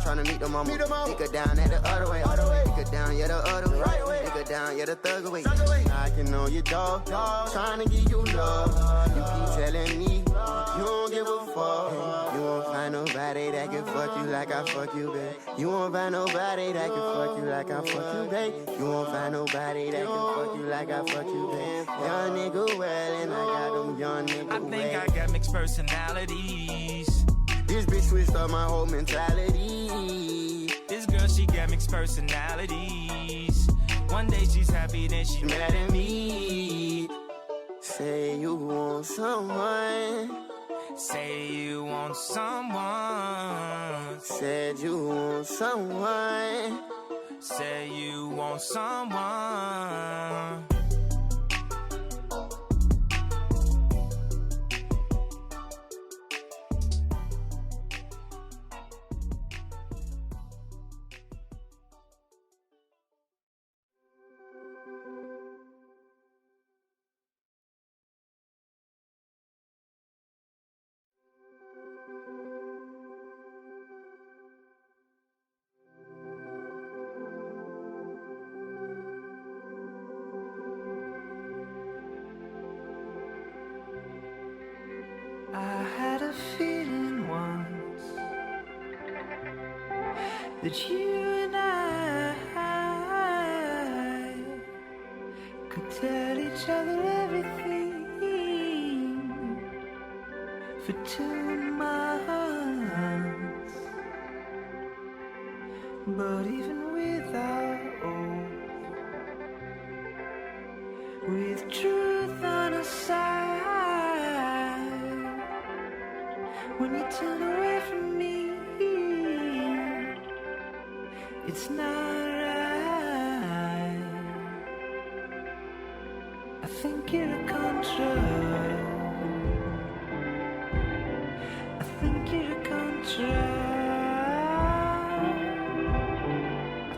tryna meet the mama. Take her down at the other way. Take her down, yeah, the other way. Take her down, yeah, the thug away. Knocking on your door, tryna give you love. You keep telling me you don't give a fuck. You won't find nobody that can fuck you like I fuck you, babe. You won't find nobody that can fuck you like I fuck you, babe. You won't find nobody that can fuck you like I fuck you, babe. Young nigga well, and I got them young nigga well. I think I got mixed personalities. This bitch switched up my whole mentality. This girl, she got mixed personalities. One day she's happy, then she's mad at me. Say you want someone. Say you want someone. Said you want someone. Say you want someone. I had a feeling once that you and I could tell each other everything for 2 months. But even with our oath, with truth on our side, when you turn away from me, it's not right. I think you're a contra. I think you're a contra.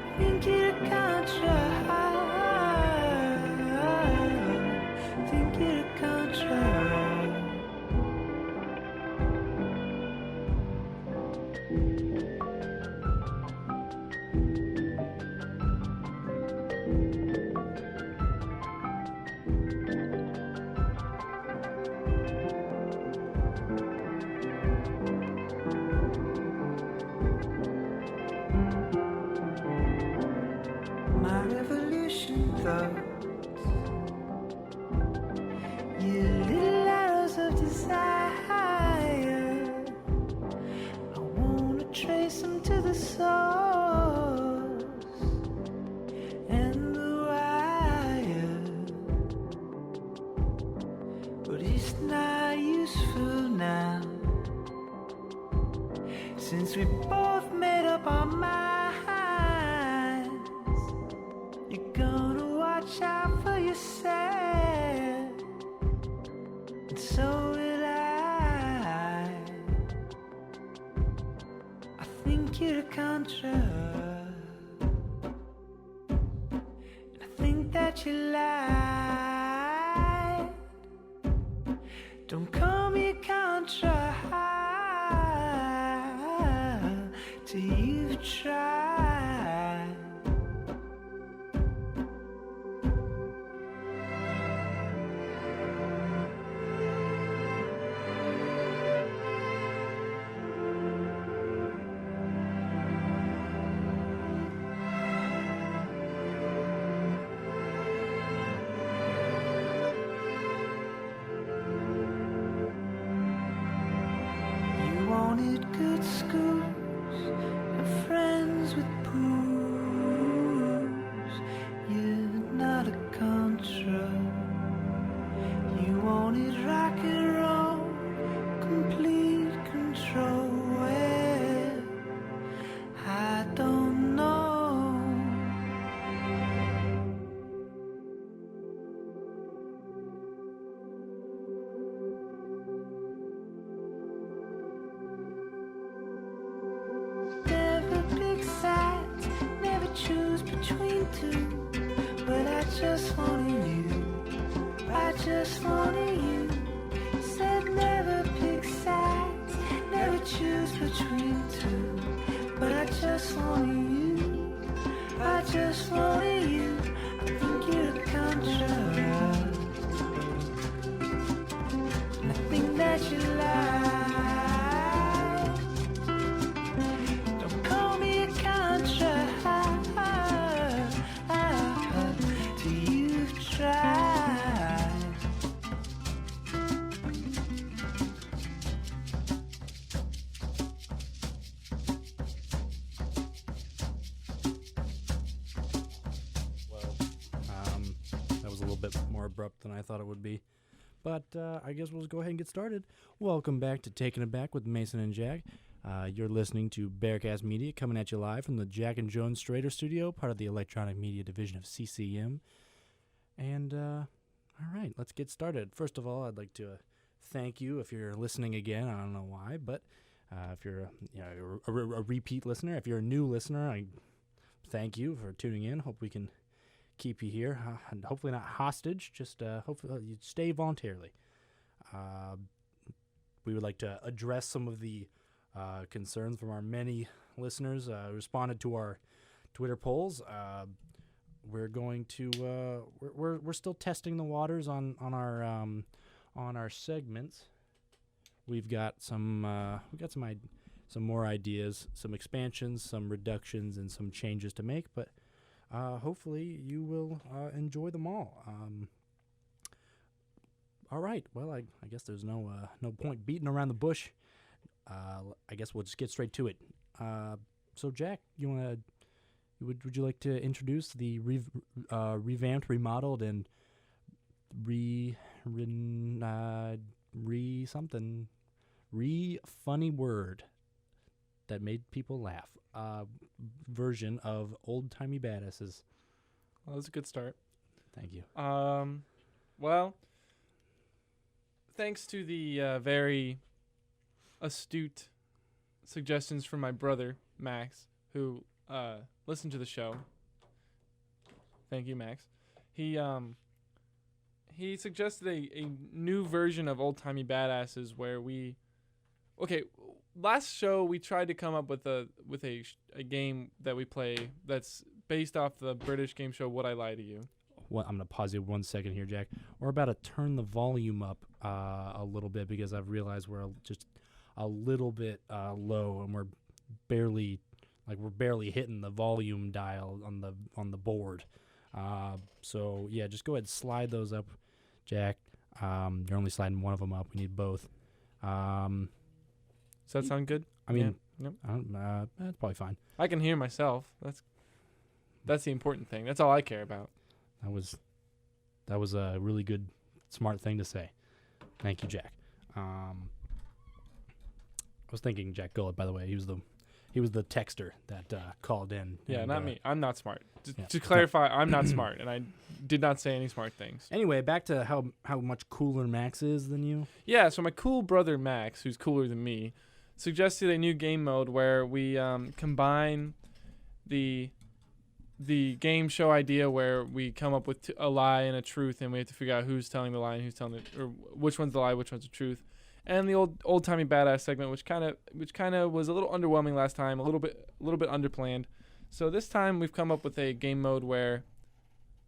I think you're a contra. I think you're a contra. My revolution thoughts, you little arrows of desire, I wanna trace them to the source and the wire, but it's not useful now, since we both made up our minds. You're gonna watch out for yourself, and so will I. I think you're a contra, and I think that you lied. Don't call me a contra till you've tried. You wanted good schools and friends with pools. You're not a contra. You wanted rock and roll, complete control. Well, I don't know. Never pick sides, never choose between two. But I just wanted you, I just wanted you. Said never pick sides, never choose between two. but I just wanted you. I just wanted you. I think you're a contrast. And I think that you lie. Don't call me a contrast till you've tried. That was a little bit more abrupt than I thought it would be. But I guess we'll just go ahead and get started. Welcome back to Taking It Back with Mason and Jack. You're listening to Bearcast Media, coming at you live from the Jack and Joan Strader studio, part of the electronic media division of CCM. And, all right, let's get started. First of all, I'd like to thank you if you're listening again. I don't know why, but if you're a repeat listener, if you're a new listener, I thank you for tuning in. Hope we can keep you here, and hopefully not hostage, just hopefully you stay voluntarily. We would like to address some of the concerns from our many listeners responded to our Twitter polls. We're going to we're still testing the waters on our segments. We've got some more ideas, some expansions, some reductions, and some changes to make, but hopefully you will enjoy them all. All right. Well, I guess there's no point beating around the bush. I guess we'll just get straight to it. So, Jack, would you like to introduce the revamped, remodeled, and funny word that made people laugh version of Old Timey Badasses? Well, that's a good start. Thank you. Well, thanks to the very astute suggestions from my brother, Max, who listened to the show. Thank you, Max. He suggested a new version of Old Timey Badasses where last show we tried to come up with a game that we play that's based off the British game show Would I Lie to You. Well, I'm going to pause you 1 second here, Jack. We're about to turn the volume up a little bit because I've realized we're just a little bit low, and we're barely hitting the volume dial on the board. So yeah, just go ahead and slide those up, Jack. You're only sliding one of them up. We need both. Does that sound good? I mean, yeah. That's probably fine. I can hear myself. That's the important thing. That's all I care about. That was a really good, smart thing to say. Thank you, Jack. I was thinking Jack Gullett, by the way. He was the texter that called in. Yeah, not me. I'm not smart. Yeah. To clarify, I'm not smart, and I did not say any smart things. Anyway, back to how much cooler Max is than you. Yeah, so my cool brother Max, who's cooler than me, suggested a new game mode where we combine the game show idea where we come up with a lie and a truth, and we have to figure out who's telling the lie and who's telling or which one's the lie, which one's the truth. And the old timey badass segment, which kind of was a little underwhelming last time, a little bit underplanned. So this time we've come up with a game mode where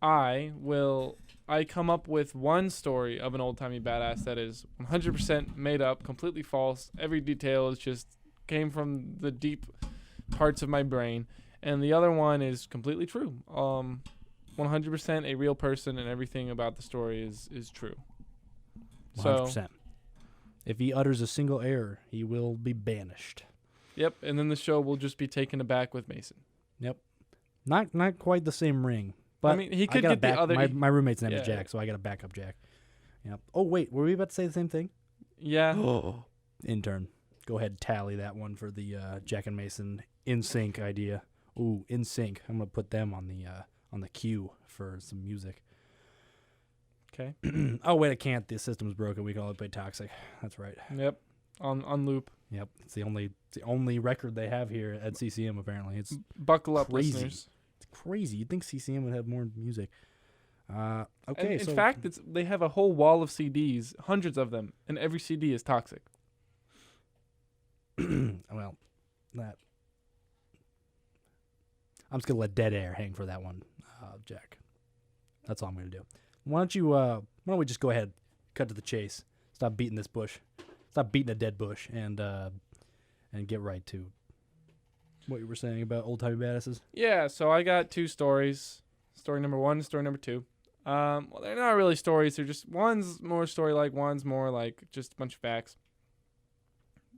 I come up with one story of an old timey badass that is 100% made up, completely false. Every detail is just came from the deep parts of my brain, and the other one is completely true. 100% a real person, and everything about the story is true. 100%. So, if he utters a single error, he will be banished. Yep, and then the show will just be taken aback with Mason. Yep. Not quite the same ring, but I mean, he could get the other. My roommate's name is Yeah. Jack, so I got a backup Jack. Yep. Oh wait, were we about to say the same thing? Yeah. Intern, go ahead and tally that one for the Jack and Mason in sync idea. Ooh, in sync. I'm gonna put them on the queue for some music. Okay. Oh wait, I can't. The system's broken. We can only play Toxic. That's right. Yep. On loop. Yep. It's the only record they have here at CCM. Apparently, it's Buckle up, crazy. listeners. It's crazy. You'd think CCM would have more music. Okay. And so in fact, they have a whole wall of CDs, hundreds of them, and every CD is Toxic. well, that I'm just gonna let dead air hang for that one, Jack. That's all I'm gonna do. Why don't we just go ahead, cut to the chase. Stop beating this bush. Stop beating a dead bush, and get right to what you were saying about old timey badasses. Yeah, so I got 2 stories. Story number 1, story number 2. Well, they're not really stories. They're just, one's more story-like, one's more like just a bunch of facts.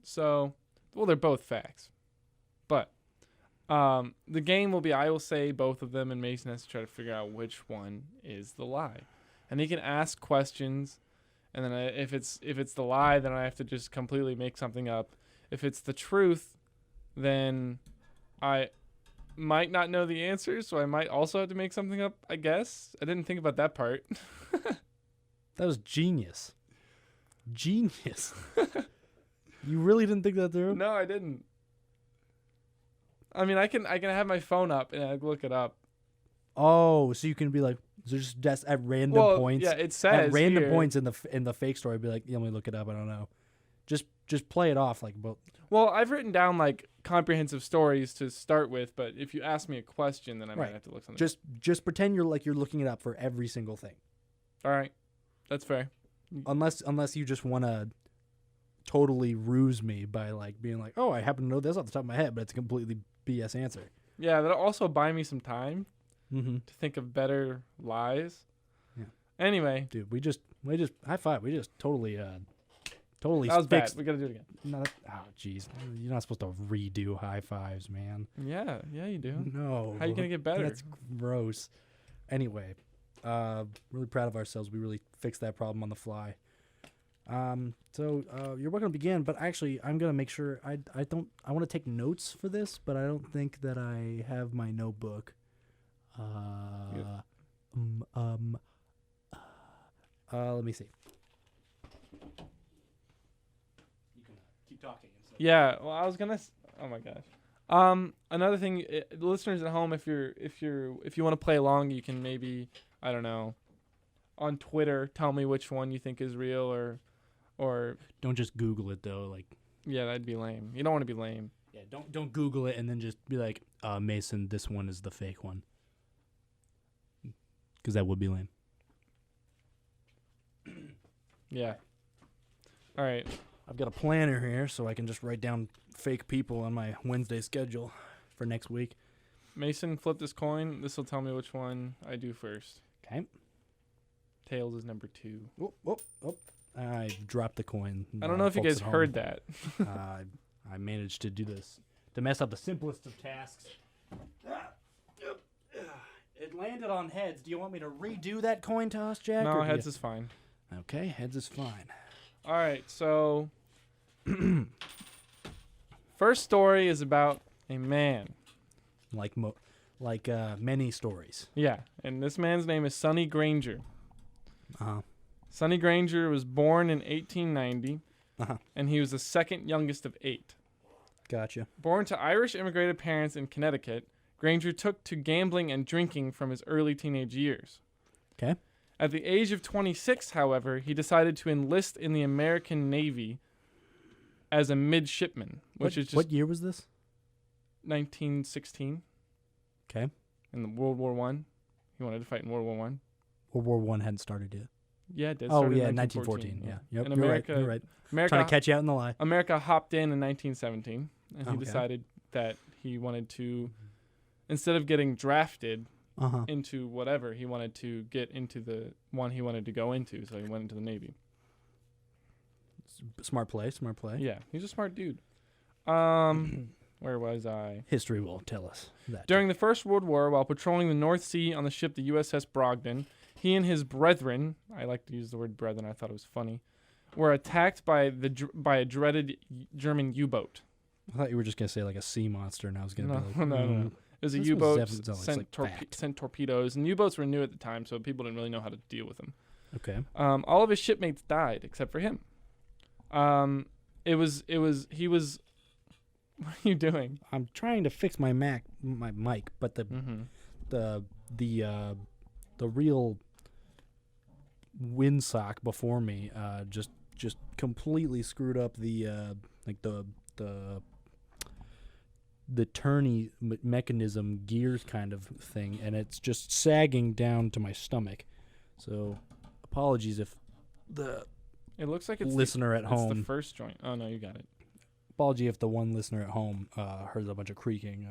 So, well, they're both facts. But the game will be, I will say both of them, and Mason has to try to figure out which one is the lie. And he can ask questions, and then if it's the lie, then I have to just completely make something up. If it's the truth, then I might not know the answer, so I might also have to make something up, I guess. I didn't think about that part. That was genius. Genius. You really didn't think that through? No, I didn't. I mean, I can have my phone up and I look it up. Oh, so you can be like, just at random points. Yeah, it says at random here. points in the fake story. Be like, yeah, let me look it up. I don't know. Just play it off like. Well, I've written down like comprehensive stories to start with, but if you ask me a question, then I might have to look something. Just pretend you're looking it up for every single thing. All right, that's fair. Unless you just want to totally ruse me by like being like, oh, I happen to know this off the top of my head, but it's a completely BS answer. Yeah, that'll also buy me some time Mm-hmm. to think of better lies. Yeah. Anyway, Dude, we just high five. We just totally totally that was fixed. bad. We gotta do it again. No, oh, jeez, you're not supposed to redo high fives, man. Yeah, you do. No. How you gonna get better? That's gross. Anyway, really proud of ourselves. We really fixed that problem on the fly. So you're welcome to begin, but actually, I'm gonna make sure I want to take notes for this, but I don't think that I have my notebook. Let me see. You can keep talking. Yeah, well, I was gonna. Oh my gosh. Another thing, the listeners at home, if you want to play along, you can maybe, I don't know, on Twitter, tell me which one you think is real, or don't just Google it though. Like, yeah, that'd be lame. You don't want to be lame. yeah, don't Google it and then just be like, Mason, this one is the fake one, because that would be lame. Yeah. All right. I've got a planner here, so I can just write down fake people on my Wednesday schedule for next week. Mason, flip this coin. This will tell me which one I do first. Okay. Tails is number 2. Oh. I dropped the coin. I don't know if you folks guys at heard home. that. I managed to do this, to mess up the simplest of tasks. It landed on heads. Do you want me to redo that coin toss, Jack? No, or do heads you- is fine. Okay, heads is fine. All right, so first story is about a man. Like many stories. Yeah, and this man's name is Sonny Granger. Uh-huh. Sonny Granger was born in 1890, Uh-huh. and he was the second youngest of 8. Gotcha. Born to Irish immigrated parents in Connecticut, Granger took to gambling and drinking from his early teenage years. Okay. At the age of 26, however, he decided to enlist in the American Navy as a midshipman, which is just What year was this? 1916 Okay. in the World War I. He wanted to fight in World War I. World War I hadn't started yet. Yeah, it did. Oh, Started yeah, in 1914. Yeah. Yep, In you're America, right. You're right. America, Trying to catch you out in the lie. America hopped in 1917, and he Okay. decided that he wanted to, instead of getting drafted Uh-huh. into whatever, he wanted to get into the one he wanted to go into, so he went into the Navy. Smart play. Yeah, he's a smart dude. Where was I? History will tell us that. During the First World War, while patrolling the North Sea on the ship the USS Brogden, he and his brethren, I like to use the word brethren, I thought it was funny, were attacked by a dreaded German U-boat. I thought you were just going to say like a sea monster, and I was going to No, be like, no. It was a This was U-boat definitely like fact. sent torpedoes, and U-boats were new at the time, so people didn't really know how to deal with them. Okay. All of his shipmates died except for him. He was. What are you doing? I'm trying to fix my mic, but Mm-hmm. the real windsock before me just turny mechanism gears kind of thing, and it's just sagging down to my stomach. So apologies if the It looks like it's listener at It's home. the first joint. Oh no, you got it. Apology if the one listener at home heard a bunch of creaking.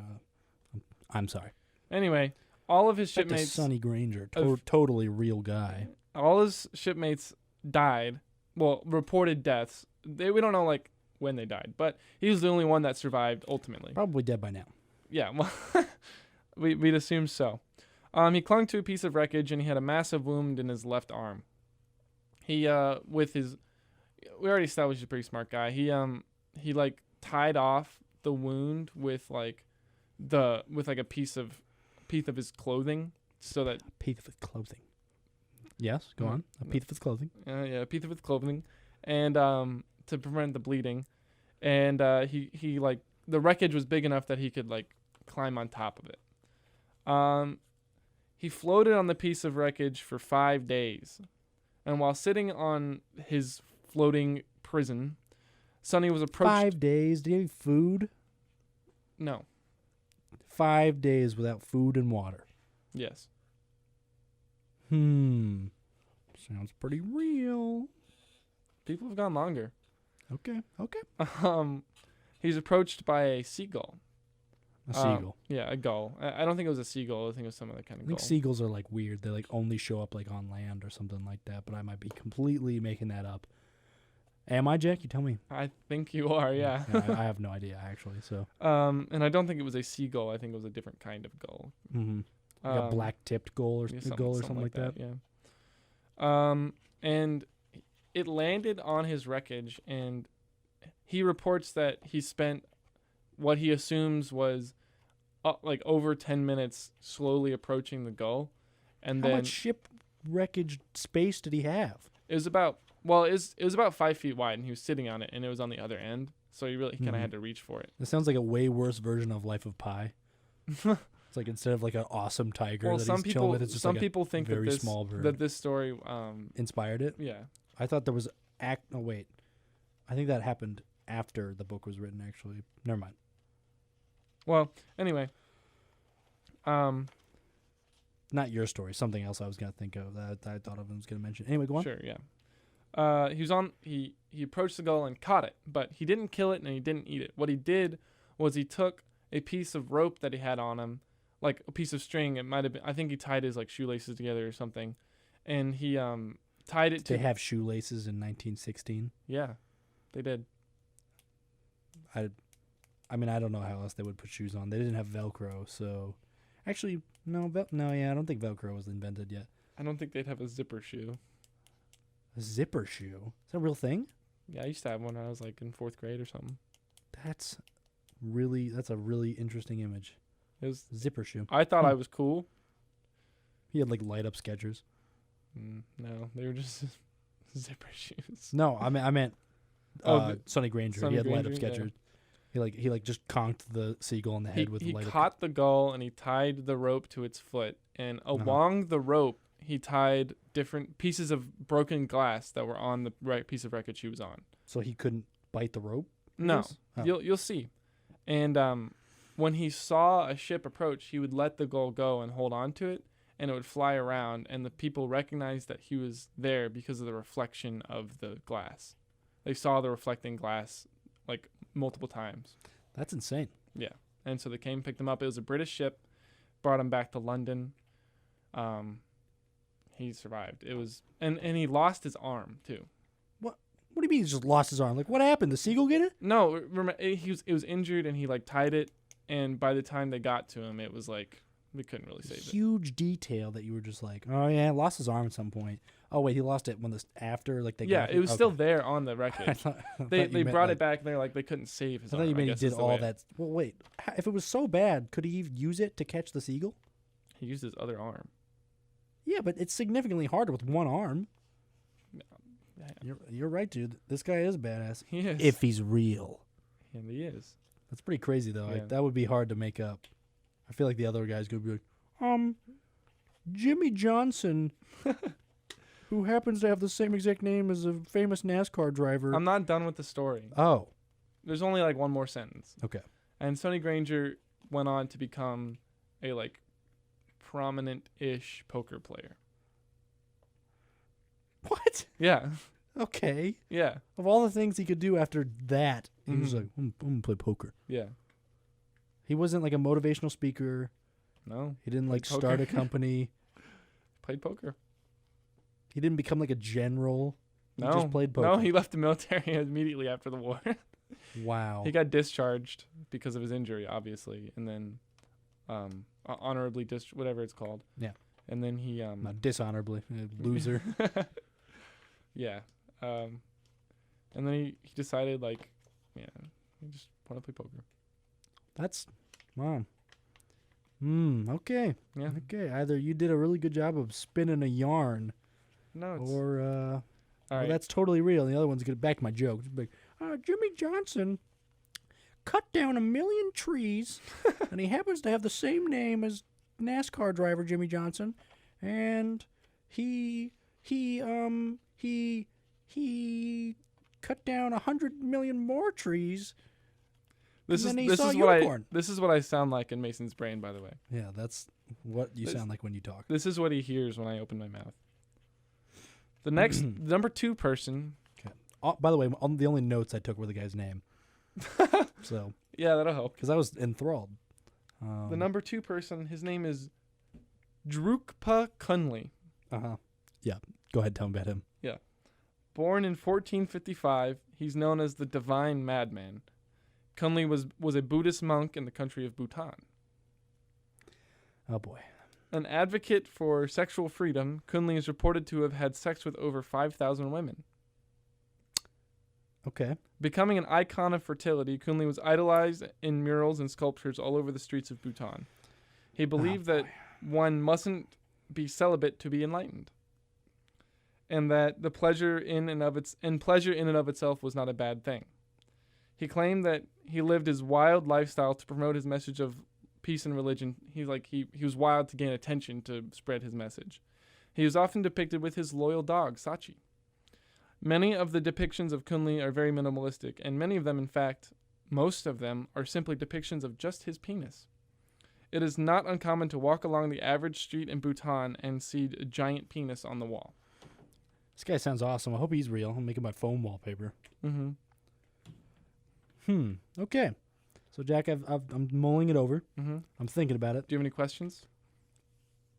I'm sorry. Anyway, all of his Back to shipmates, Sonny Granger, of- totally real guy. all his shipmates died. Well, reported deaths. We don't know like when they died, but he was the only one that survived ultimately. Probably dead by now. Yeah, well, we'd assume so. He clung to a piece of wreckage and he had a massive wound in his left arm. We already established he's a pretty smart guy. He like tied off the wound with a piece of his clothing so that A piece of his clothing. Yes, go Mm. on. A piece of his clothing. a piece of his clothing, and to prevent the bleeding, and he like the wreckage was big enough that he could like climb on top of it. He floated on the piece of wreckage for 5 days, and while sitting on his floating prison, Sonny was approached. 5 days. Did he have food? No. 5 days without food and water. Yes. Sounds pretty real. People have gone longer. Okay. He's approached by a seagull. A seagull. Yeah, a gull. I don't think it was a seagull. I think it was some other kind I of think gull. seagulls are like weird. They like only show up like on land or something like that. But I might be completely making that up. Am I, Jack? You tell me. I think you are, yeah. I have no idea actually. So. And I don't think it was a seagull. I think it was a different kind of gull. Mm-hmm. Like a black-tipped gull or Yeah, something like that. Yeah. And it landed on his wreckage, and he reports that he spent what he assumes was like over 10 minutes slowly approaching the gull, and How then much ship wreckage space did he have? it was about 5 feet wide, and he was sitting on it, and it was on the other end, so he kind of Mhm. had to reach for it. This sounds like a way worse version of Life of Pi. It's like instead of like an awesome tiger Well, that some he's chilling people with, it's just some like people think a very that this small bird. that this story Inspired it. yeah. I thought there was Oh wait, I think that happened after the book was written. Actually, never mind. Well, anyway, Not your story. Something else I was gonna think of that I thought of and was gonna mention. Anyway, go on. sure, yeah. He approached the gull and caught it, but he didn't kill it and he didn't eat it. What he did was he took a piece of rope that he had on him, like a piece of string. It might have been, I think he tied his like shoelaces together or something, and he tied it Did they to. have shoelaces in 1916? Yeah, they did. I mean, I don't know how else they would put shoes on. They didn't have Velcro, so actually, no, I don't think Velcro was invented yet. I don't think they'd have a zipper shoe. A zipper shoe? Is that a real thing? Yeah, I used to have one when I was like in 4th grade or something. That's a really interesting image. It was. Zipper shoe. I thought I was cool. He had like light up Skechers. No, they were just zipper shoes. No, I meant Sonny Granger. Sonny He had light up Granger, yeah. Skechers. He like just conked the seagull in the head with He light up. caught the gull and he tied the rope to its foot, and along the rope he tied different pieces of broken glass that were on the piece of wreckage he was on. So he couldn't bite the rope? No, Yes? Oh. you'll see. And when he saw a ship approach, he would let the gull go and hold on to it, and it would fly around, and the people recognized that he was there because of the reflection of the glass. They saw the reflecting glass like multiple times. That's insane. Yeah. And so they came, picked him up. It was a British ship, brought him back to London. He survived. It was, and he lost his arm too. What do you mean he just lost his arm? Like, what happened? The seagull get it? No, remember, it was injured, and he like tied it, and by the time they got to him, it was like we couldn't really save it. Huge detail that you were just like, oh yeah, lost his arm at some point. Oh wait, he lost it when after like they Yeah, got it was okay. still there on the I wreckage. thought they you meant, brought like, it back, and they're like they couldn't save his I arm. thought you meant he guess did is the all way. that. Well, wait. If it was so bad, could he use it to catch the seagull? He used his other arm. Yeah, but it's significantly harder with one arm. Yeah, You're right, dude. This guy is a badass. he is. If he's real. And he is. That's pretty crazy, though. Yeah. That would be hard to make up. I feel like the other guys could be like, Jimmy Johnson, who happens to have the same exact name as a famous NASCAR driver. I'm not done with the story. Oh, There's only like one more sentence. okay. And Sonny Granger went on to become a like prominent-ish poker player. What? Yeah. Okay. Yeah. Of all the things he could do after that, he was Mhm. like, I'm gonna play poker. Yeah. He wasn't like a motivational speaker. No. He didn't like Played start a poker. company. Played poker. He didn't become like a general. He No. just played poker. No, he left the military immediately after the war. Wow. He got discharged because of his injury, obviously, and then honorably whatever it's called. Yeah. And then he Not dishonorably. Loser. yeah. And then he decided like, yeah, he just want to play poker. That's wow. Okay. Yeah. Okay. Either you did a really good job of spinning a yarn, No, it's or all well, right. that's totally real. And the other one's gonna back my joke. It's like, Jimmy Johnson cut down 1 million trees, and he happens to have the same name as NASCAR driver Jimmy Johnson, and he cut down 100 million more trees. This and is then he this saw is a what unicorn. this is what I sound like in Mason's brain, by the way. Yeah, that's what you This- sound like when you talk. This is what he hears when I open my mouth. The next number 2 person. By the way, the only notes I took were the guy's name. So, Yeah, that'll help. because I was enthralled. The number 2 person, his name is Drukpa Kunli. Yeah. Go ahead, tell me about him. Born in 1455, he's known as the Divine Madman. Kunli was a Buddhist monk in the country of Bhutan. Oh boy. An advocate for sexual freedom, Kunli is reported to have had sex with over 5,000 women. Okay. Becoming an icon of fertility, Kunli was idolized in murals and sculptures all over the streets of Bhutan. He believed that one mustn't be celibate to be enlightened, and that the pleasure in and of itself was not a bad thing. He claimed that he lived his wild lifestyle to promote his message of peace and religion. He was wild to gain attention to spread his message. He was often depicted with his loyal dog, Sachi. Many of the depictions of Kunli are very minimalistic, and many of them, in fact, most of them, are simply depictions of just his penis. It is not uncommon to walk along the average street in Bhutan and see a giant penis on the wall. This guy sounds awesome. I hope he's real. I'm making my phone wallpaper. Mm-hmm. Okay. So, Jack, I'm mulling it over. Mm-hmm. I'm thinking about it. Do you have any questions?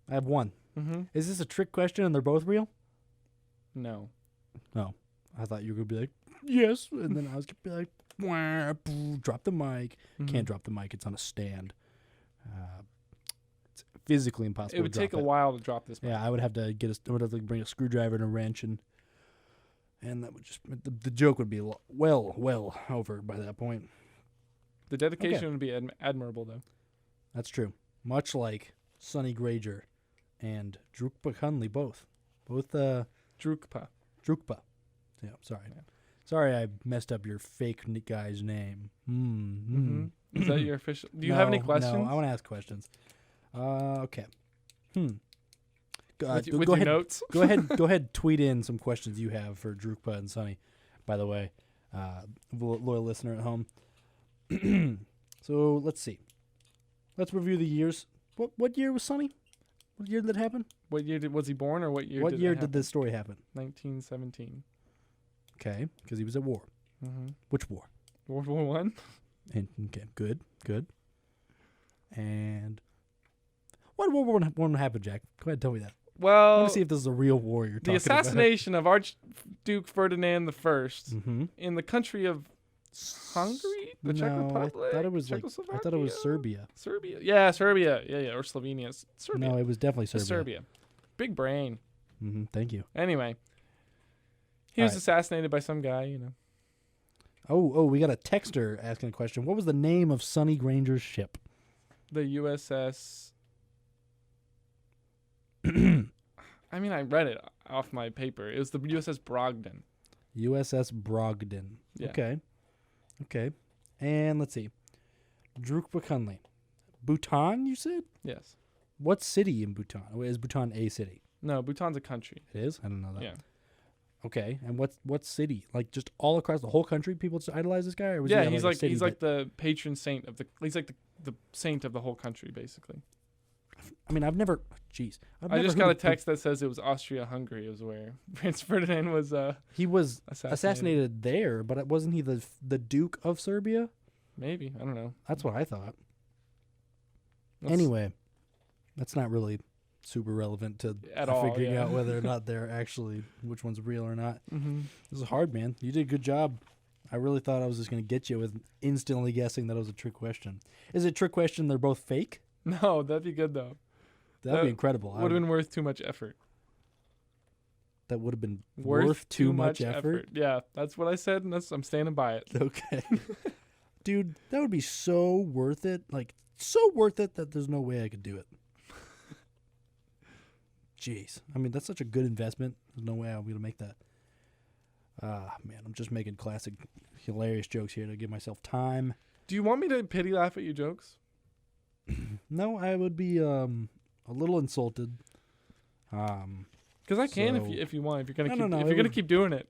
I have one. Mm-hmm. Is this a trick question and they're both real? No. No. I thought you were going to be like, yes. And then I was going to be like, wah, boo, drop the mic. Mm-hmm. Can't drop the mic. It's on a stand. It's physically impossible It would to take drop a while to drop this. Yeah, I would have to bring a screwdriver and a wrench, and that would just the joke would be well over by that point. The dedication would be admirable, though. That's true. Much like Sonny Granger and Drukpa Kunli, both Drukpa. Drukpa. Yeah, sorry. Yeah. Sorry, I messed up your fake guy's name. Mm-hmm. Is that your official? Do you have any questions? No, I want to ask questions. Okay. With Go your ahead. notes? Go ahead. Tweet in some questions you have for Drukpa and Sonny. By the way, loyal listener at home. So let's see. Let's review the years. What year was Sonny? What year did that happen? What year was he born, or what year? What year that did this story happen? 1917. Okay, because he was at war. Mm-hmm. Which war? World War One. Okay, good. And what World War I happened, Jack? Go ahead, and tell me that. I Well, want to see if this is a real war you're talking the assassination of Archduke Ferdinand I Mm-hmm. in the country of Hungary, the Czech Republic. I thought it was Czechoslovakia? Serbia. Serbia. Yeah, Serbia. Yeah, or Slovenia. Serbia. No, it was definitely Serbia. It's Serbia. Big brain. Mm-hmm. Thank you. Anyway, he All was right. assassinated by some guy, you know. Oh, we got a texter asking a question. What was the name of Sonny Granger's ship? The USS. I mean, I read it off my paper. It was the USS Brogdon. USS Brogdon. Yeah. Okay. And let's see. Drukpa Kunli. Bhutan, you said? Yes. What city in Bhutan? Is Bhutan a city? No, Bhutan's a country. It is? I don't know that. Yeah. Okay, and what city? Like just all across the whole country, people just idolize this guy. Or was he Yeah, at, he's a like city he's like the patron saint of the. He's like the saint of the whole country, basically. I mean, I've never. Jeez, I just got a text that says it was Austria-Hungary. Was where Prince Ferdinand was. He was assassinated there, but wasn't he the Duke of Serbia? Maybe, I don't know. That's what I thought. That's- Anyway, that's not really super relevant to At all, figuring yeah. out whether or not they're actually which one's real or not. Mm-hmm. This is hard, man. You did a good job. I really thought I was just going to get you with instantly guessing that it was a trick question. Is it a trick question? They're both fake? No, that'd be good though. That'd be That incredible. Would have been worth too much effort. That would have been Worth too much effort. Yeah, that's what I said, and I'm standing by it. Okay. Dude, that would be so worth it. Like, so worth it that there's no way I could do it. Jeez. I mean, that's such a good investment. There's no way I'm going to make that. Man, I'm just making classic, hilarious jokes here to give myself time. Do you want me to pity laugh at your jokes? No, I would be a little insulted. Because I can So- if you want. If you're gonna No, keep no, if it you're gonna would- keep doing it.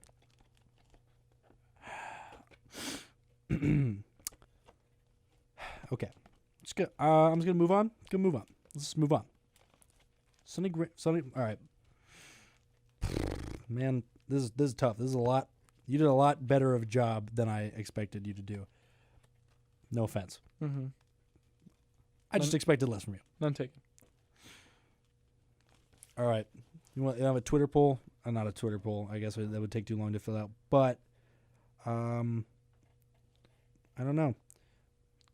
Okay. I'm just gonna move on. Let's just move on. Sonny. All right. Man, this is tough. This is a lot. You did a lot better of a job than I expected you to do. No offense. Mm-hmm. I just expected less from you. None taken. All right. You have a Twitter poll? Not a Twitter poll. I guess that would take too long to fill out. But, I don't know.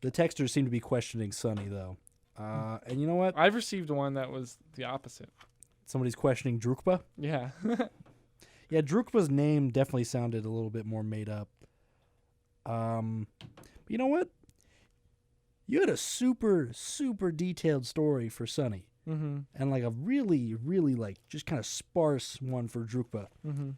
The texters seem to be questioning Sonny, though. And you know what? I've received one that was the opposite. Somebody's questioning Drukpa. Yeah. Yeah, Drukpa's name definitely sounded a little bit more made up. You know what? You had a super, super detailed story for Sonny. Mm-hmm. And like a really, really like just kind of sparse one for Drukpa. Mm-hmm.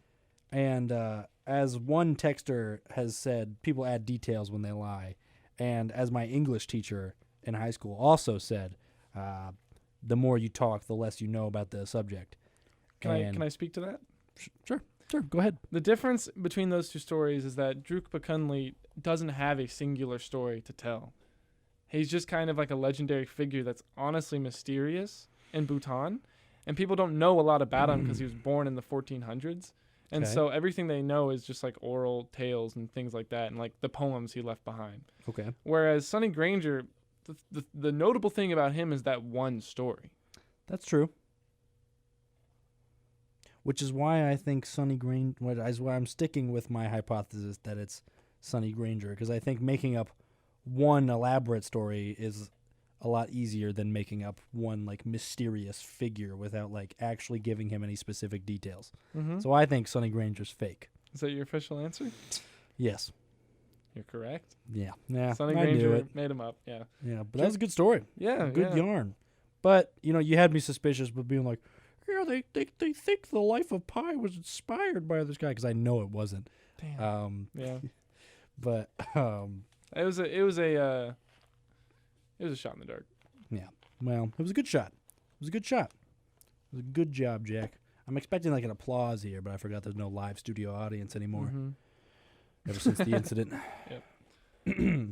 And as one texter has said, people add details when they lie. And as my English teacher in high school also said, the more you talk, the less you know about the subject. Can I speak to that? Sure, go ahead. The difference between those two stories is that Drukpa Kunli doesn't have a singular story to tell. He's just kind of like a legendary figure that's honestly mysterious in Bhutan, and people don't know a lot about him because he was born in the 1400s. And Okay. so everything they know is just like oral tales and things like that, and like the poems he left behind. Okay. Whereas Sonny Granger, the notable thing about him is that one story. That's true. Which is why I think Sonny Granger, is why I'm sticking with my hypothesis that it's Sonny Granger, because I think making up one elaborate story is a lot easier than making up one like mysterious figure without like actually giving him any specific details. Mm-hmm. So I think Sonny Granger's fake. Is that your official answer? Yes. You're correct. Yeah. Sonny I knew Granger it. made him up. Yeah. Yeah, but that's a good story. Yeah. Good yeah. yarn. But, you had me suspicious with being like, yeah, they think the life of Pi was inspired by this guy, because I know it wasn't. Damn. Yeah. But It was a shot in the dark. well, it was a good shot. It was a good job, Jack. I'm expecting like an applause here, but I forgot there's no live studio audience anymore Mhm. ever since the incident. Yep.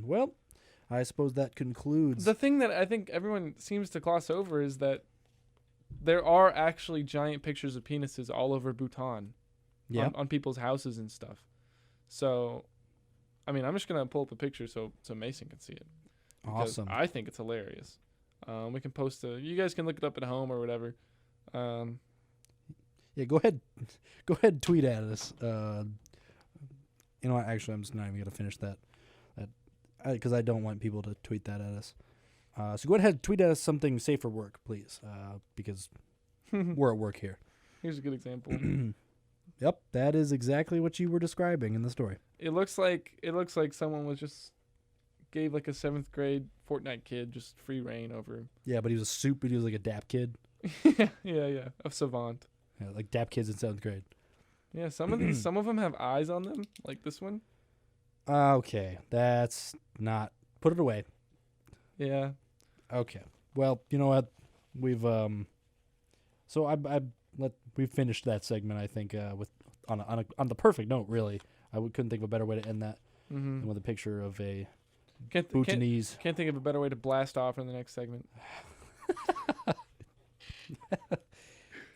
Well, I suppose that concludes. The thing that I think everyone seems to gloss over is that there are actually giant pictures of penises all over Bhutan yeah. on people's houses and stuff. So, I mean, I'm just going to pull up a picture so Mason can see it. Because Awesome. I think it's hilarious. We can post you guys can look it up at home or whatever. Yeah, go ahead. Go ahead and tweet at us. You know what? Actually, I'm just not even going to finish that. Because I don't want people to tweet that at us. So go ahead and tweet at us something safe for work, please. Because we're at work here. Here's a good example. Yep, that is exactly what you were describing in the story. It looks like someone was just gave like a 7th grade Fortnite kid just free reign over him. Yeah, but he was like a DAP kid. yeah, a savant. Yeah, like DAP kids in 7th grade. Yeah, some of them have eyes on them, like this one. Okay, that's not. Put it away. Yeah. Okay. Well, you know what? We've we've finished that segment. I think with on the perfect note, really. Couldn't think of a better way to end that Mm-hmm. than with a picture of a Can't Bhutanese. think of a better way to blast off in the next segment.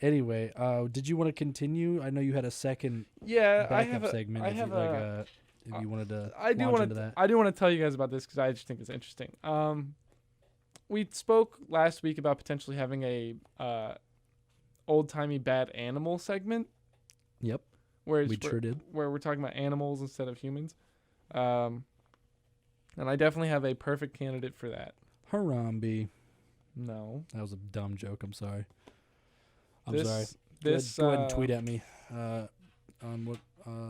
Anyway, did you want to continue? I know you had a second Yeah, I backup have a segment. I have a. If you wanted to I do launch want into that. I do want to tell you guys about this because I just think it's interesting. We spoke last week about potentially having a old timey bad animal segment. Yep, Where we sure did. Where we're talking about animals instead of humans. And I definitely have a perfect candidate for that. Harambe. No. That was a dumb joke. I'm sorry. I'm This- sorry. This Go ahead and tweet at me on what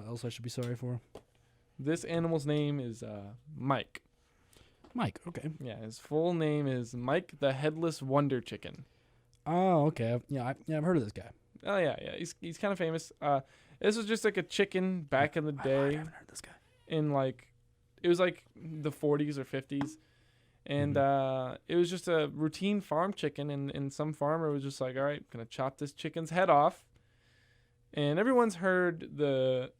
else I should be sorry for. This animal's name is Mike. Mike. Okay. Yeah, his full name is Mike the Headless Wonder Chicken. Oh, okay. I've heard of this guy. Oh yeah. He's kind of famous. This was just like a chicken back in the I day. haven't heard of this guy. In like, it was like the 40s or 50s, and it was just a routine farm chicken. And some farmer was just like, all right, gonna chop this chicken's head off. And everyone's heard the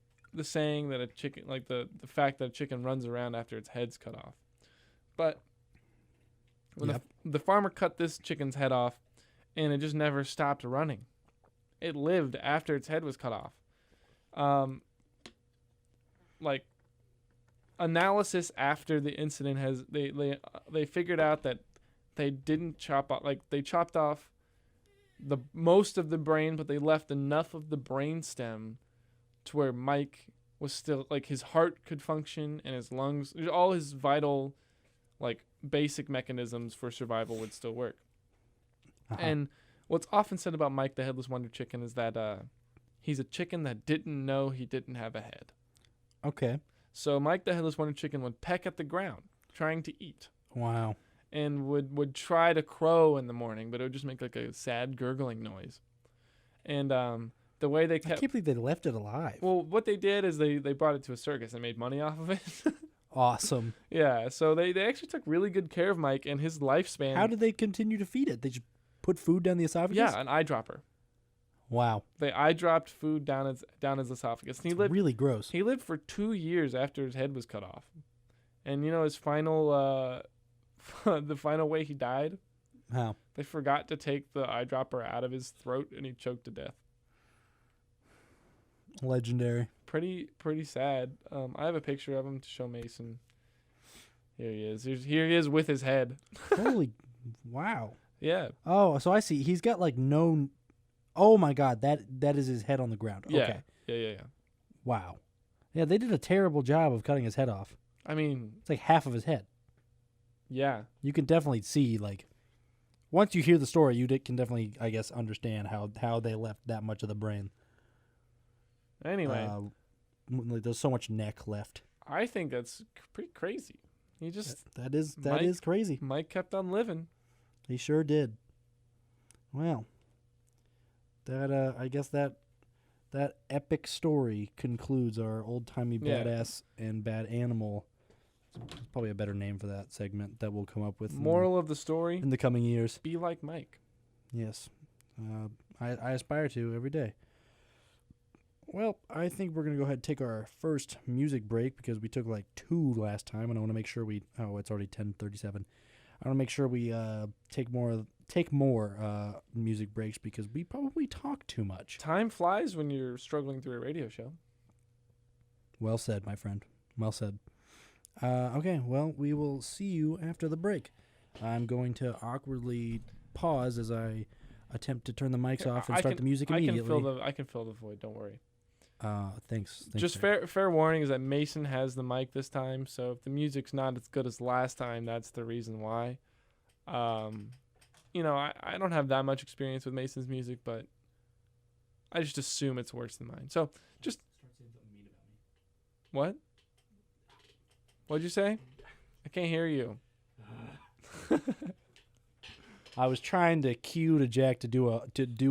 saying that a chicken, like the fact that a chicken runs around after its head's cut off. But when Yep. the farmer cut this chicken's head off, and it just never stopped running. It lived after its head was cut off. Like analysis after the incident has they figured out that they didn't chop off, like they chopped off the most of the brain, but they left enough of the brain stem to where Mike was still, like, his heart could function and his lungs, all his vital, like, basic mechanisms for survival would still work. Uh-huh. And what's often said about Mike the Headless Wonder Chicken is that he's a chicken that didn't know he didn't have a head. Okay. So Mike the Headless Wonder Chicken would peck at the ground trying to eat, Wow. and would try to crow in the morning, but it would just make like a sad gurgling noise. And the way they I kept, can't believe they left it alive. well, what they did is they brought it to a circus and made money off of it. Awesome. Yeah, so they actually took really good care of Mike and his lifespan. How did they continue to feed it? They just put food down the esophagus? Yeah, an eyedropper. Wow. They eye dropped food down his esophagus. And he lived Really gross. He lived for 2 years after his head was cut off. And you know his final the final way he died? How? They forgot to take the eyedropper out of his throat and he choked to death. Legendary. Pretty sad. I have a picture of him to show Mason. Here he is. Here he is with his head. Holy wow. Yeah. Oh, so I see. He's got like no. Oh my God, that is his head on the ground. Yeah. Okay. Yeah. Wow. Yeah, they did a terrible job of cutting his head off. I mean, It's like half of his head. yeah. You can definitely see, like, once you hear the story, you can definitely, I guess, understand how they left that much of the brain. Anyway, Like, there's so much neck left. I think that's pretty crazy. He just That is Mike- crazy. Mike kept on living. He sure did. Well, that I guess that epic story concludes our old timey Yeah. badass and bad animal. There's probably a better name for that segment that we'll come up with Moral of the story: in the coming years. be like Mike. Yes, I aspire to every day. Well, I think we're gonna go ahead and take our first music break because we took like 2 last time, and I want to make sure we. Oh, it's already 10:37. I want to make sure we take more music breaks because we probably talk too much. Time flies when you're struggling through a radio show. Well said, my friend. Well said. Okay, well, we will see you after the break. I'm going to awkwardly pause as I attempt to turn the mics off and start the music immediately. I can fill the void. Don't worry. Thanks. Just sir. fair warning is that Mason has the mic this time, so if the music's not as good as last time, that's the reason why. You know, I don't have that much experience with Mason's music, but I just assume it's worse than mine. So just what? What'd you say? I can't hear you. I was trying to cue to Jack to do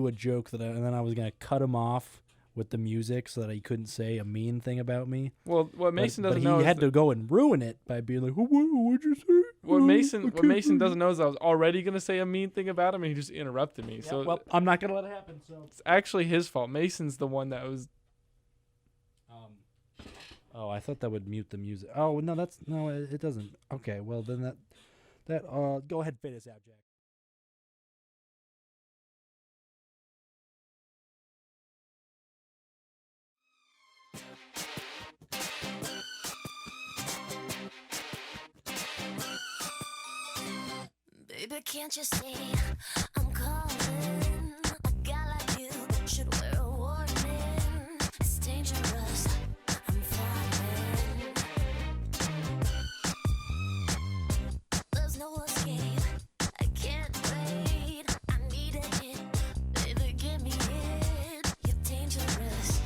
a joke and then I was gonna cut him off with the music so that he couldn't say a mean thing about me. Well, what Mason but doesn't he know is had that- to go and ruin it by being like, "What'd you say?" what Mason Okay. doesn't know is I was already gonna say a mean thing about him, and he just interrupted me. Yeah, So well, I'm not gonna let it happen. So it's actually his fault. Mason's the one that was Oh, I thought that would mute the music. Oh, no, it doesn't. Okay, well then go ahead and fade us out, Jack. Baby, can't you see I'm calling? A guy like you should wear a warning. It's dangerous, I'm falling. There's no escape, I can't wait. I need a hit, baby, give me it. You're dangerous,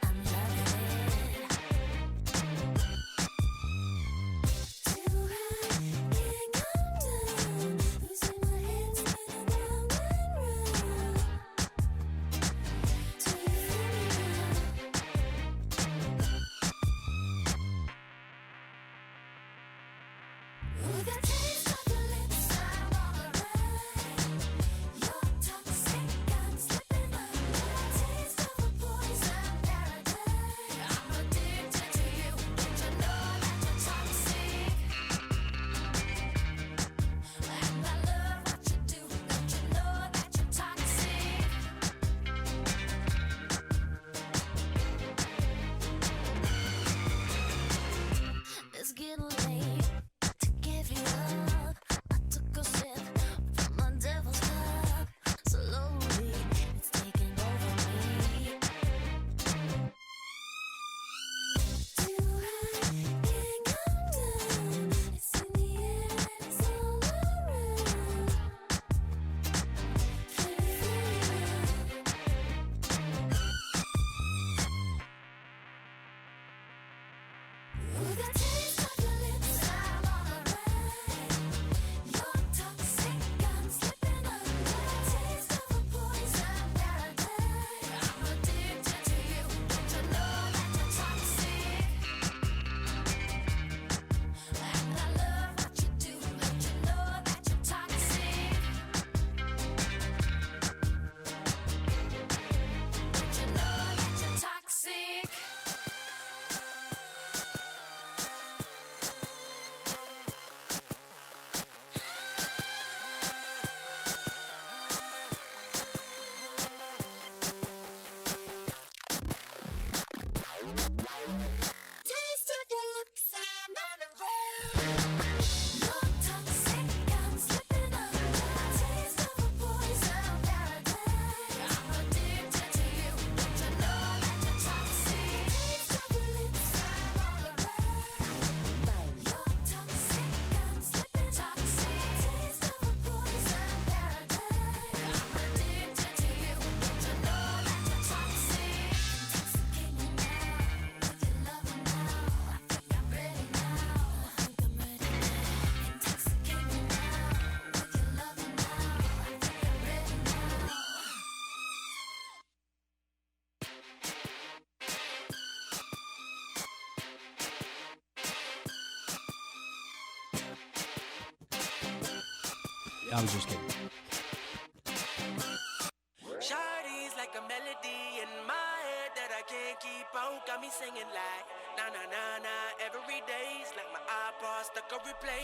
I'm loving it. Too high, can't come down. Losing my head, spinning round and round. Do you feel me now? Ooh, the taste of your lips, I'm on a ride. You're toxic, I'm slipping under. Taste of a poison paradise. I'm addicted to you. Don't you know that you're toxic? And I love what you do. Don't you know that you're toxic? It's getting late to give you up. I took a sip from my devil's cup. Slowly, it's taking over me. Too high, can't come down. It's in the air and it's all around. Can you feel it now? Ooh, the taste of your lips, I'm on a ride. You're toxic, I'm slipping under. Taste of a poison paradise. I'm addicted to you. Don't you know that you're toxic? And I love what you do. Don't you know that you're toxic? Don't you know that you're toxic? Taste of your lips, I'm on a roll. You're toxic, I'm slipping under. Taste of a poison paradise. I'm addicted to you. Don't you know that you're toxic? Taste of your lips, I'm on a roll. You're toxic, I'm slipping toxic. Taste of a poison paradise. I'm addicted to you. Don't you know that you're toxic? Intoxicate me now with your loving now. I think I'm ready now. I think I'm ready now. Intoxicate me now with your loving now. I think I'm ready now. I was just kidding. Shawty's like a melody in my head that I can't keep out. Got me singing like na na na na every day's like my iPod stuck on replay.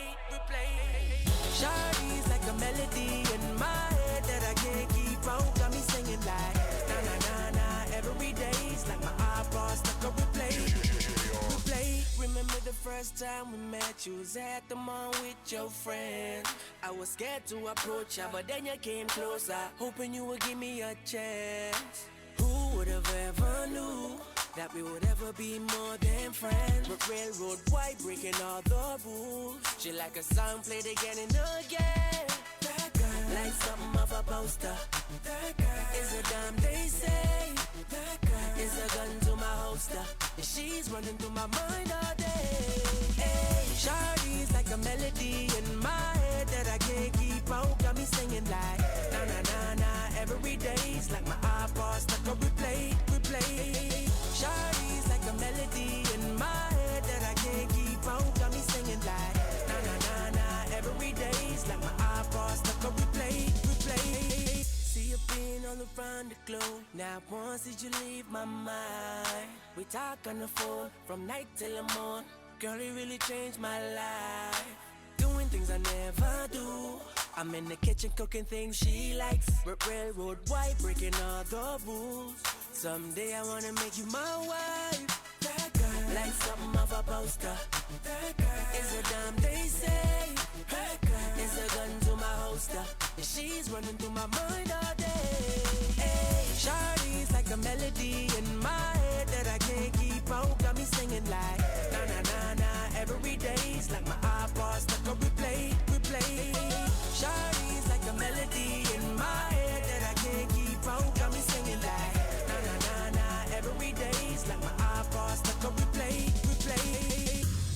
Shawty's like a melody in my head that I can't keep out. Got me singing like na na na na every day's like my iPod stuck on replay. Remember the first time we met, you was at the mall with your friends. I was scared to approach ya, but then you came closer, hoping you would give me a chance. Who would have ever knew that we would ever be more than friends? But railroad white breaking all the rules. She like a song played again and again. That girl, like something off a poster. That girl is a dime they say. That girl is a gun to my holster. And she's running through my mind all day. Hey, Shawty's like a melody in my head that I can't keep out. Got me singing like na na na na every day's like my iPod stuck on replay. Shawty's like a melody in my head that I can't keep out. Got me singing like na na na na every day's like my iPod stuck on replay. See you being all around a clue. Now once did you leave my mind? We talk on the phone from night till the morn. Girl, it really changed my life. Doing things I never do. I'm in the kitchen cooking things she likes. Railroad white, breaking all the rules. Someday I wanna make you my wife. That girl, like something off a poster. That girl is a dime they say. That girl is a gun to my holster. And she's running through my mind all day. Hey, Shawty's like a melody in my head that I can't keep out. Got me singing like na na na na every day's like my iPod stuck on replay. Shawty's like a melody in my head that I can't keep out. Got me singing like na na na na every day's like my iPod stuck on replay.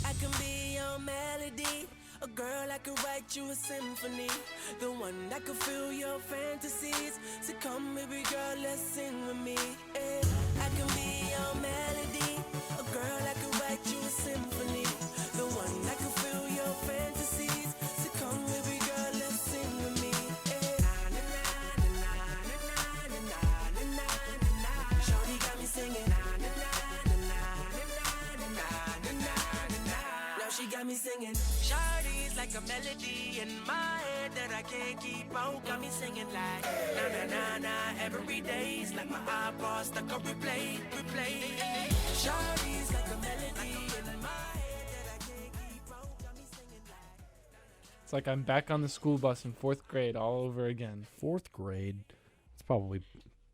I can be your melody, a girl I could write you a symphony, the one that could fill your fantasies. So come, baby girl, let's sing with me. Eh. I can be your melody, a girl I could write you a symphony, the one that could fill your fantasies. So come, baby girl, let's sing with me. Eh. Shorty got me singing. Now she got me singing. Shawty's like a melody in my head that I can't keep out. Got me singing like na na na na every day's like my iPod stuck on replay. Shawty's like a melody in my head that I can't keep out. Got me singing like. It's like I'm back on the school bus in 4th grade all over again. 4th grade. It's probably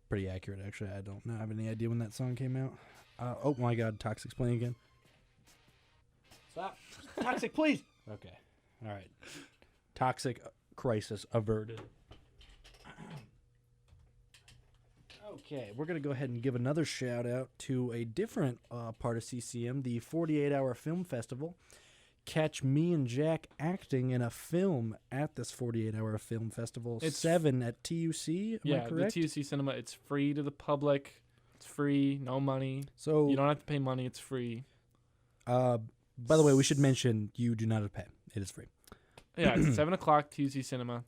pretty accurate, actually. I don't know. I have any idea when that song came out. Oh my God, Toxic's playing again. Stop. Toxic, please. Okay. All right. Toxic crisis averted. Okay, we're going to go ahead and give another shout out to a different part of CCM, the 48-Hour Film Festival. Catch me and Jack acting in a film at this 48-Hour Film Festival. It's 7 at TUC, am I correct? The TUC Cinema. It's free to the public. It's free, no money. So, You don't have to pay money. It's free. by the way, we should mention you do not have to pay. It is free. Yeah, it's 7 o'clock, TUC Cinema.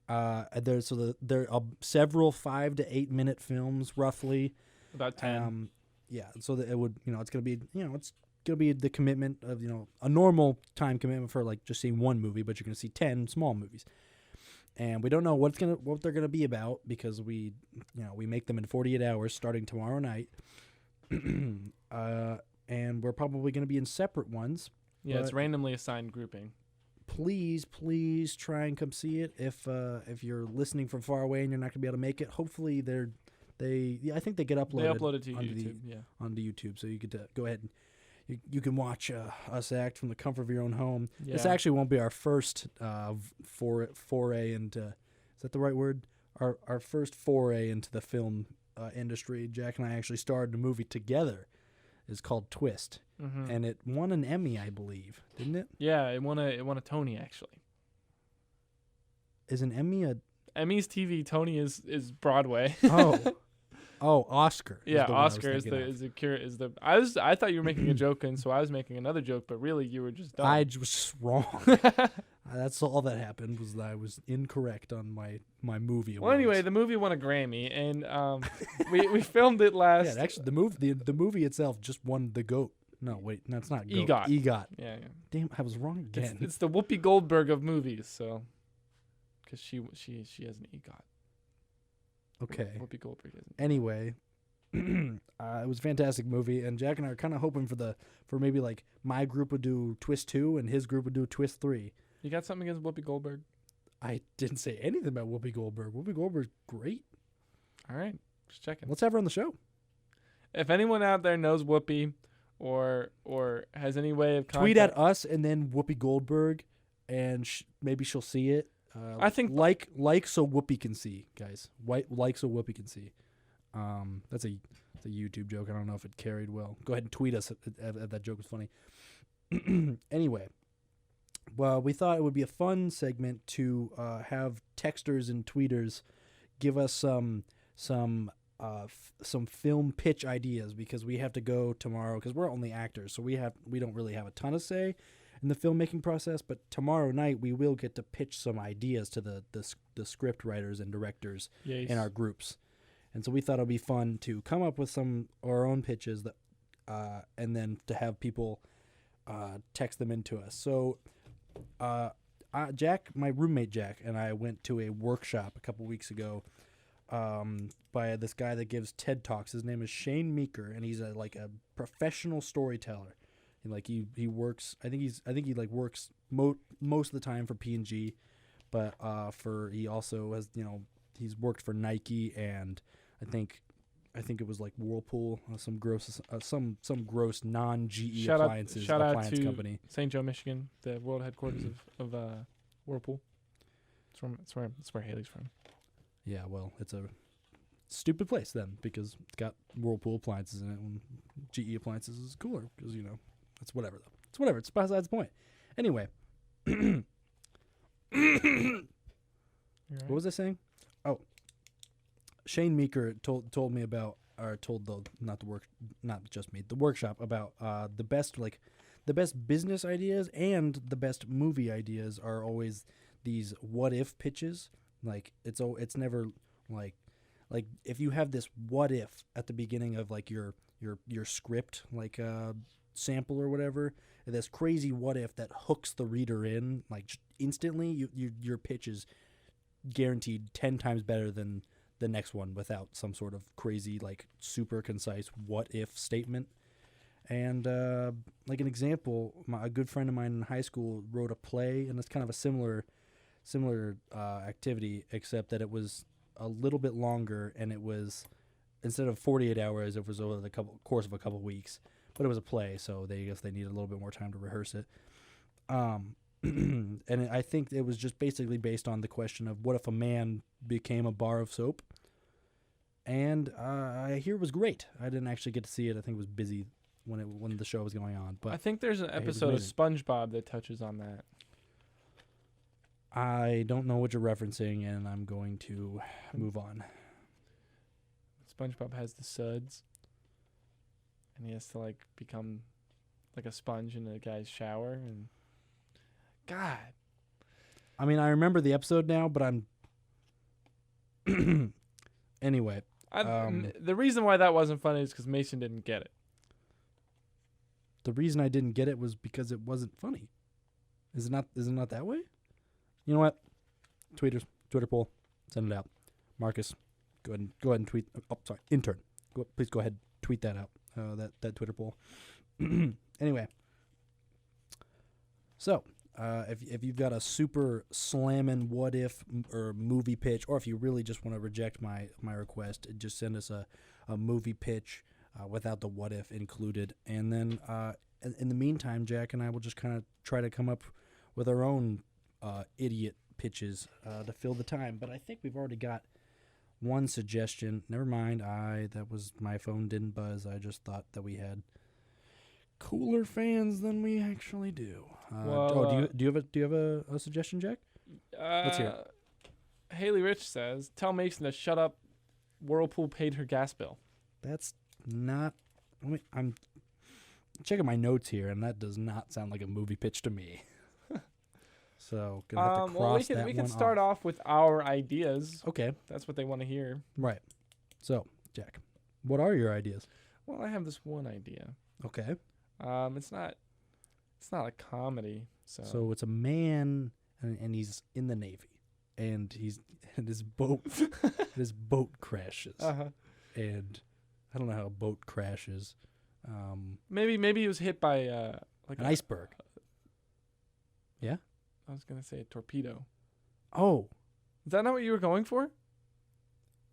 There are several 5 to 8 minute films, roughly. About 10. Yeah, so that it would, it's gonna be, it's gonna be the commitment of, a normal time commitment for like just seeing one movie, but you're gonna see 10 small movies, and we don't know what they're gonna be about because we make them in 48 hours starting tomorrow night, and we're probably gonna be in separate ones. Yeah, it's randomly assigned grouping. Please try and come see it. If you're listening from far away and you're not gonna be able to make it, hopefully I think they get uploaded. They upload it to YouTube. Onto YouTube, so you get go ahead and you can watch us act from the comfort of your own home. Yeah. This actually won't be our first foray into. Is that the right word? Our first foray into the film industry. Jack and I actually starred in a movie together. It's called Twist. Mm-hmm. And it won an Emmy, I believe, didn't it? Yeah, it won a Tony actually. Is an Emmy a? Emmy's TV. Tony is Broadway. Oscar. Yeah, Oscar is the. I thought you were making a joke, and so I was making another joke, but really you were just dumb. I was just wrong. That's all that happened was that I was incorrect on my movie. Well, anyway, the movie won a Grammy, and we filmed it last. Yeah, actually, the movie itself just won the GOAT. No, wait, no, it's not GOAT. EGOT. Yeah. Damn, I was wrong again. It's the Whoopi Goldberg of movies, so because she has an EGOT. Okay. Whoopi Goldberg isn't. Anyway, it was a fantastic movie, and Jack and I are kind of hoping for maybe like my group would do Twist 2 and his group would do Twist 3. You got something against Whoopi Goldberg? I didn't say anything about Whoopi Goldberg. Whoopi Goldberg's great. All right, just checking. Let's have her on the show. If anyone out there knows Whoopi or has any way of tweet at us and then Whoopi Goldberg, and maybe she'll see it. I think like so Whoopi can see, guys. Like so Whoopi can see. That's a YouTube joke. I don't know if it carried well. Go ahead and tweet us if that joke was funny. Anyway, well, we thought it would be a fun segment to have texters and tweeters give us some film pitch ideas, because we have to go tomorrow because we're only actors, so we don't really have a ton of say in the filmmaking process. But tomorrow night we will get to pitch some ideas to the script writers and directors in our groups. And so we thought it would be fun to come up with some our own pitches that, and then to have people text them into us. So Jack, my roommate Jack, and I went to a workshop a couple weeks ago by this guy that gives TED Talks. His name is Shane Meeker, and he's like a professional storyteller. And like he works. I think he like works most of the time for P&G, but he also has he's worked for Nike, and I think it was like Whirlpool, some gross non-GE appliance company. St. Joe, Michigan, the world headquarters of Whirlpool. That's where Haley's from. Yeah, well, it's a stupid place then because it's got Whirlpool appliances in it, and GE appliances is cooler because it's whatever though. It's whatever. It's besides the point. Anyway, Right? what was I saying? Oh, Shane Meeker told me about, or told not just me, the workshop about the best business ideas and the best movie ideas are always these what if pitches. Like it's never like if you have this what if at the beginning of like your script, like sample or whatever, this crazy what if that hooks the reader in like instantly, your pitch is guaranteed 10 times better than the next one without some sort of crazy like super concise what if statement. And like an example, a good friend of mine in high school wrote a play, and it's kind of a similar activity, except that it was a little bit longer, and it was instead of 48 hours, it was over the course of a couple weeks. But it was a play, so I guess they needed a little bit more time to rehearse it. And I think it was just basically based on the question of what if a man became a bar of soap. And I hear it was great. I didn't actually get to see it. I think it was busy when the show was going on. But I think there's an episode of SpongeBob that touches on that. I don't know what you're referencing, and I'm going to move on. SpongeBob has the suds, and he has to like become like a sponge in a guy's shower. And God, I mean, I remember the episode now, but I'm anyway. The reason why that wasn't funny is because Mason didn't get it. The reason I didn't get it was because it wasn't funny. Is it not that way? You know what? Twitter poll, send it out. Marcus, go ahead and tweet. Oh, sorry, intern. Please go ahead, tweet that out. That Twitter poll. Anyway, so if you've got a super slamming what if or movie pitch, or if you really just want to reject my request, just send us a movie pitch without the what if included, and then in the meantime, Jack and I will just kind of try to come up with our own idiot pitches to fill the time. But I think we've already got one suggestion. Never mind. That was my phone didn't buzz. I just thought that we had cooler fans than we actually do. Do you have a suggestion, Jack? Let's hear it. Haley Rich says, "Tell Mason to shut up. Whirlpool paid her gas bill." That's not. I'm checking my notes here, and that does not sound like a movie pitch to me. So gonna have to cross we can start off with our ideas. Okay, that's what they want to hear. Right. So, Jack, what are your ideas? Well, I have this one idea. Okay. It's not a comedy. So it's a man, and he's in the Navy, and his boat crashes. And I don't know how a boat crashes. Maybe he was hit by like an iceberg. Yeah. I was gonna say a torpedo. Oh, is that not what you were going for?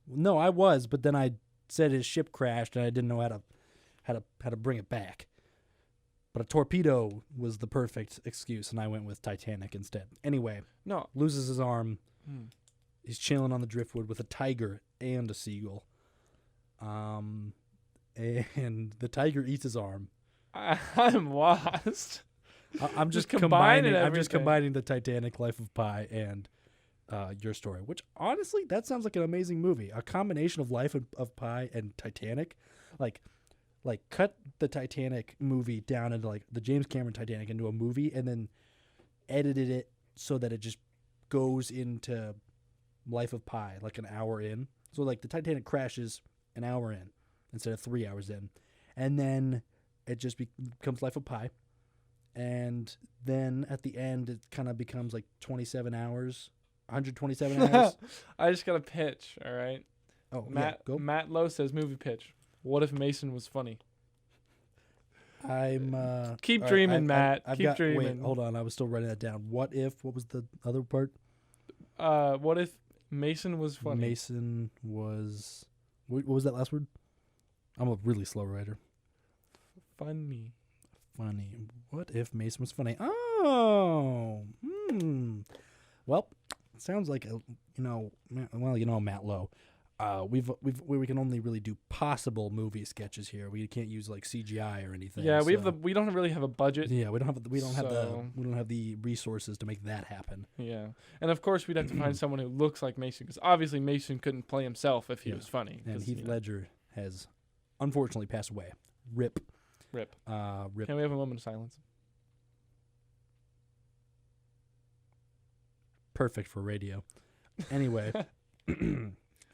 No, I was, but then I said his ship crashed, and I didn't know how to bring it back. But a torpedo was the perfect excuse, and I went with Titanic instead. Anyway, no, loses his arm. He's chilling on the driftwood with a tiger and a seagull. And the tiger eats his arm. I'm lost. I'm just combining. I'm just combining the Titanic, Life of Pi, and your story. Which honestly, that sounds like an amazing movie. A combination of Life of Pi and Titanic, like cut the Titanic movie down into like the James Cameron Titanic into a movie, and then edited it so that it just goes into Life of Pi, like an hour in. So like the Titanic crashes an hour in instead of 3 hours in, and then it just becomes Life of Pi, and then at the end it kind of becomes like 27 hours, 127 hours. I just got a pitch. All right. Oh, Matt yeah, go. Matt Lowe says movie pitch. What if Mason was funny? I'm Keep all right, dreaming, Matt. I've Keep got, dreaming. Wait, hold on. I was still writing that down. What was the other part? What if Mason was funny? Mason was. What was that last word? I'm a really slow writer. Funny. Funny. What if Mason was funny? Oh. Well, it sounds like Matt Lowe. We can only really do possible movie sketches here. We can't use like CGI or anything. Yeah, we don't really have a budget. Yeah, we don't have the resources to make that happen. Yeah, and of course we'd have to find someone who looks like Mason, because obviously Mason couldn't play himself if he was funny. And 'cause, Heath Ledger has unfortunately passed away. Rip. Rip. Rip. Can we have a moment of silence? Perfect for radio. Anyway.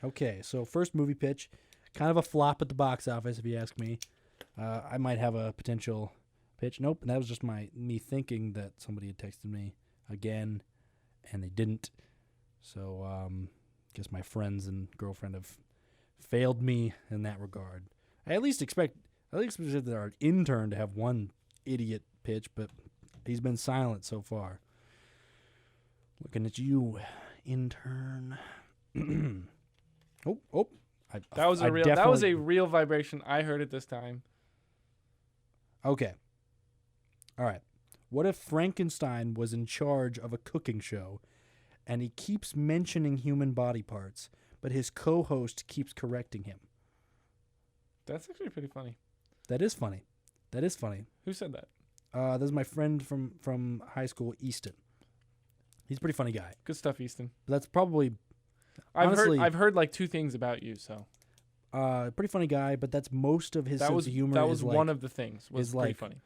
Okay, so first movie pitch, kind of a flop at the box office, if you ask me. I might have a potential pitch. Nope, that was just me thinking that somebody had texted me again, and they didn't. So, guess my friends and girlfriend have failed me in that regard. I at least expected our intern to have one idiot pitch, but he's been silent so far. Looking at you, intern. Oh! That was a real vibration. I heard it this time. Okay. All right. What if Frankenstein was in charge of a cooking show, and he keeps mentioning human body parts, but his co-host keeps correcting him? That's actually pretty funny. That is funny. Who said that? This is my friend from high school, Easton. He's a pretty funny guy. Good stuff, Easton. But that's probably. I've heard like two things about you, so. Pretty funny guy, but that's most of his sense of humor. That was one of the things. Was pretty funny.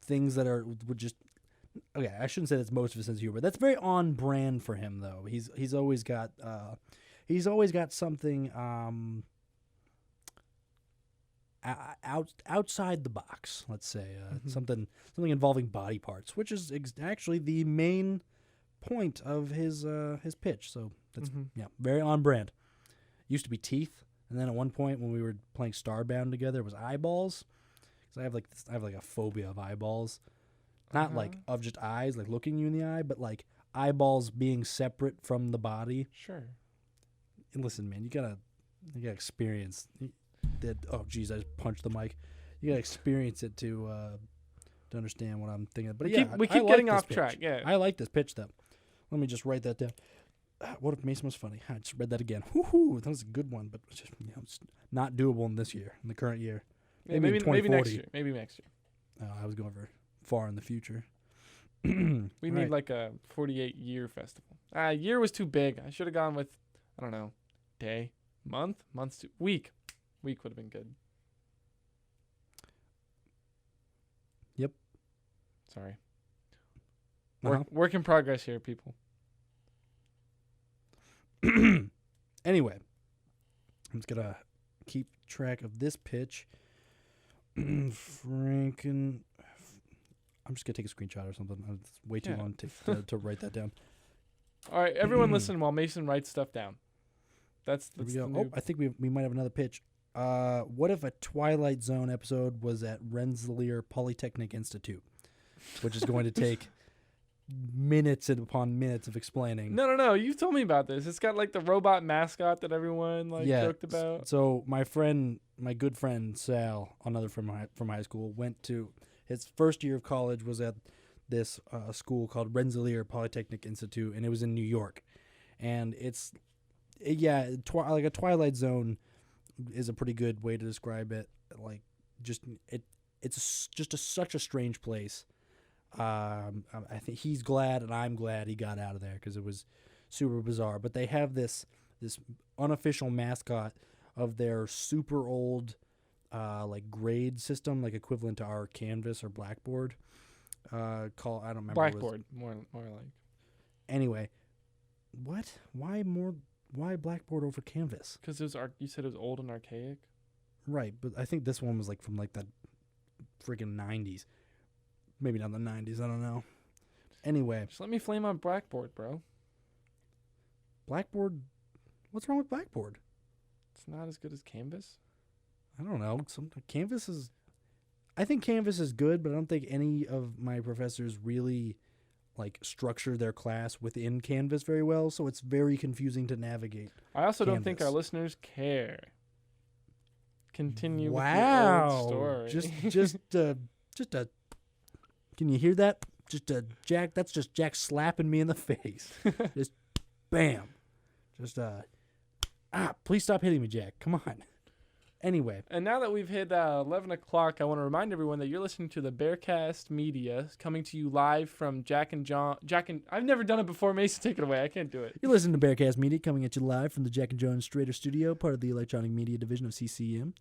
Things that would just. Okay, I shouldn't say that's most of his sense of humor. That's very on brand for him, though. He's always got something outside the box. Let's say something involving body parts, which is actually the main point of his pitch. So that's very on brand. Used to be teeth, and then at one point when we were playing Starbound together, it was eyeballs. Because I have a phobia of eyeballs, not like of just eyes, like looking you in the eye, but like eyeballs being separate from the body. Sure. And listen, man, you gotta experience that. Oh, geez, I just punched the mic. You gotta experience it to understand what I'm thinking. But we keep I getting like off this track. pitch. Yeah. I like this pitch though. Let me just write that down. What if Mason was funny? I just read that again. Woohoo! That was a good one, but it's just it's not doable in this year, in the current year. Yeah, maybe next year. Maybe next year. I was going for far in the future. We need like a 48-year festival. Year was too big. I should have gone with, I don't know, day, months, week. Week would have been good. Yep. Sorry. Uh-huh. Work in progress here, people. Anyway, I'm just gonna keep track of this pitch. I'm just gonna take a screenshot or something. It's way too long to write that down. All right, everyone listen while Mason writes stuff down. That's Here we the go. new... I think we might have another pitch. What if a Twilight Zone episode was at Rensselaer Polytechnic Institute, which is going to take minutes upon minutes of explaining. No. You've told me about this. It's got like the robot mascot that everyone joked about. So my good friend Sal, another from high school, went to his first year of college was at this school called Rensselaer Polytechnic Institute, and it was in New York. And like a Twilight Zone is a pretty good way to describe it. Like it's just such a strange place. I think he's glad and I'm glad he got out of there because it was super bizarre. But they have this unofficial mascot of their super old like grade system, like equivalent to our Canvas or Blackboard. I don't remember. Blackboard, more like. Anyway, what? Why more why blackboard over canvas? Because you said it was old and archaic. Right, but I think this one was like from like the freaking 90s. Maybe not the 90s, I don't know. Anyway, Just let me flame on blackboard, bro. blackboard, what's wrong with blackboard? It's not as good as canvas. I don't know. I think Canvas is good, but I don't think any of my professors really like structure their class within Canvas very well, so it's very confusing to navigate. I also don't think our Canvas. listeners care. Continue with your Wow. old story. Just can you hear that? Jack, that's just Jack slapping me in the face. Just bam. Just please stop hitting me, Jack. Come on. Anyway, And now that we've hit 11 o'clock, I want to remind everyone that you're listening to the Bearcast Media, coming to you live from I've never done it before. Mason, take it away. I can't do it. you're listening to Bearcast Media, coming at you live from the Jack and Jones Strader Studio, part of the Electronic Media Division of CCM.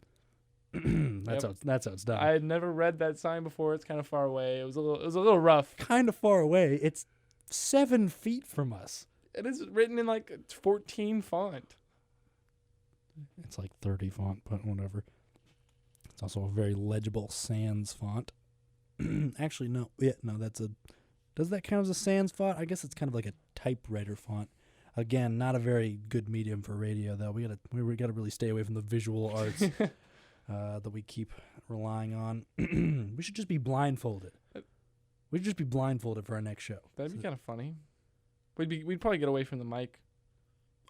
That's how it's done. I had never read that sign before. It's kind of far away. It was a little rough. Kind of far away. It's 7 feet from us. It is written in like 14 font. It's like 30 font, but whatever. It's also a very legible sans font. Actually, no. Yeah, no, does that count as a sans font? I guess it's kind of like a typewriter font. Again, not a very good medium for radio, though. We gotta really stay away from the visual arts that we keep relying on. We should just be blindfolded. We should just be blindfolded for our next show. That'd be kind of funny. We'd probably get away from the mic.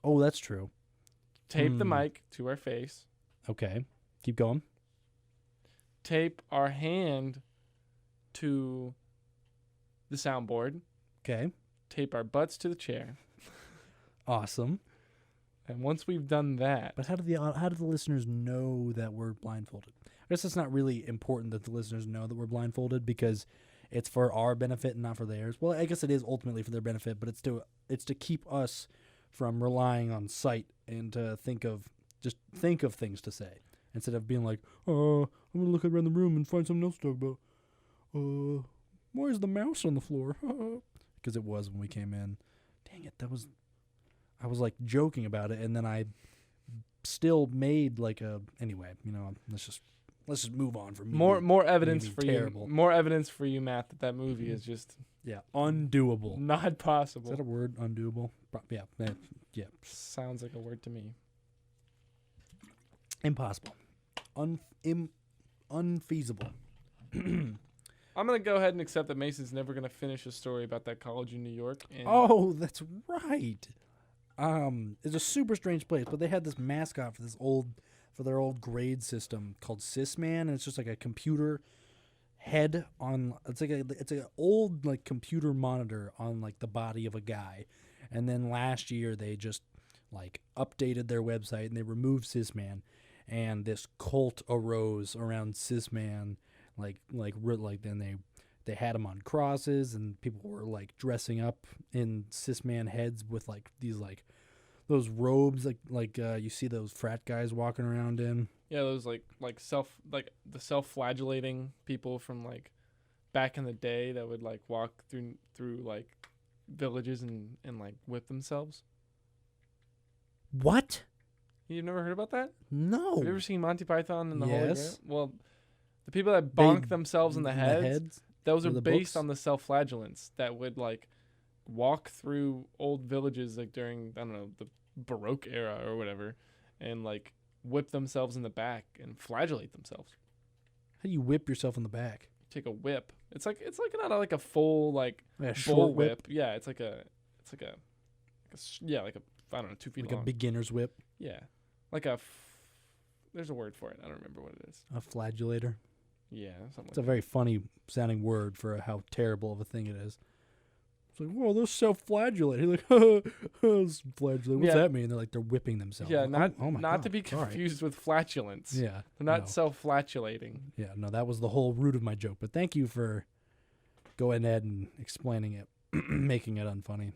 Oh, that's true. Tape the mic to our face. Okay, keep going. Tape our hand to the soundboard. Okay, Tape our butts to the chair. awesome. And once we've done that, But how do the listeners know that we're blindfolded? I guess it's not really important that the listeners know that we're blindfolded because it's for our benefit and not for theirs. Well, I guess it is ultimately for their benefit, but it's to keep us from relying on sight and to think of things to say instead of being like, I'm gonna look around the room and find something else to talk about. Why is the mouse on the floor? Because it was when we came in. Dang it, I was like joking about it, and then I still made like anyway. Let's just move on from more evidence for terrible. you. More evidence for you, Matt, that movie is just undoable. not possible. Is that a word? Undoable? Yeah. Sounds like a word to me. Impossible. Unfeasible. I'm gonna go ahead and accept that Mason's never gonna finish a story about that college in New York. And Oh, that's right. It's a super strange place, but they had this mascot for their old grade system called Sysman, and it's just like a computer head on. It's an old like computer monitor on like the body of a guy, and then last year they just like updated their website and they removed Sysman, and this cult arose around Sysman, like then they had him on crosses, and people were like dressing up in Sysman heads with like these like those robes like you see those frat guys walking around in. yeah, those like the self-flagellating people from like back in the day that would like walk through like villages and like whip themselves. What? You've never heard about that? No. Have you ever seen Monty Python and the Holy Grail? Yes. Well, the people that bonk themselves in the heads, heads? those or are the based books? on the self-flagellants that would like walk through old villages like during, I don't know, the Baroque era or whatever, and like whip themselves in the back and flagellate themselves. How do you whip yourself in the back? Take a whip. It's not like a full like Like a bull short whip. Yeah, it's like a I don't know, 2 feet Like long. a beginner's whip? Yeah, like there's a word for it. I don't remember what it is. A flagellator? Yeah, something It's a like very funny sounding word for how terrible of a thing it is. It's like, whoa, they're self-flagellate. He's like, flagellate. What's Yeah. that mean? They're like, they're whipping that. themselves. Yeah, Oh my not God. to be All right. confused with flatulence. Yeah. They're not no. self-flatulating. Yeah, no, that was the whole root of my joke. But thank you for going ahead and explaining it, making it unfunny.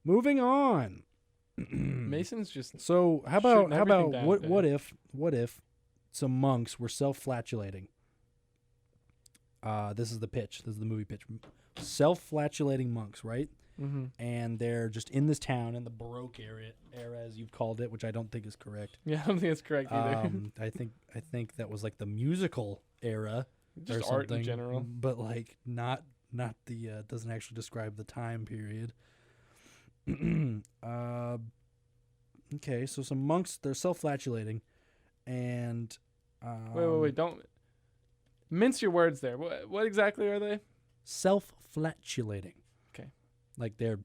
Moving on. Mason's just So how Shooting about everything down today. what if some monks were self-flatulating? This is the pitch. This is the movie pitch. Self-flatulating monks, right? and they're just in this town in the Baroque era, as you've called it, which I don't think is correct. Yeah, I don't think it's correct either. I think that was like the musical era or Just art in something, general. but like not the doesn't actually describe the time period. Okay, so some monks, they're self-flatulating, and Wait, don't mince your words there. What exactly are they? self-flatulating. Okay. Like they're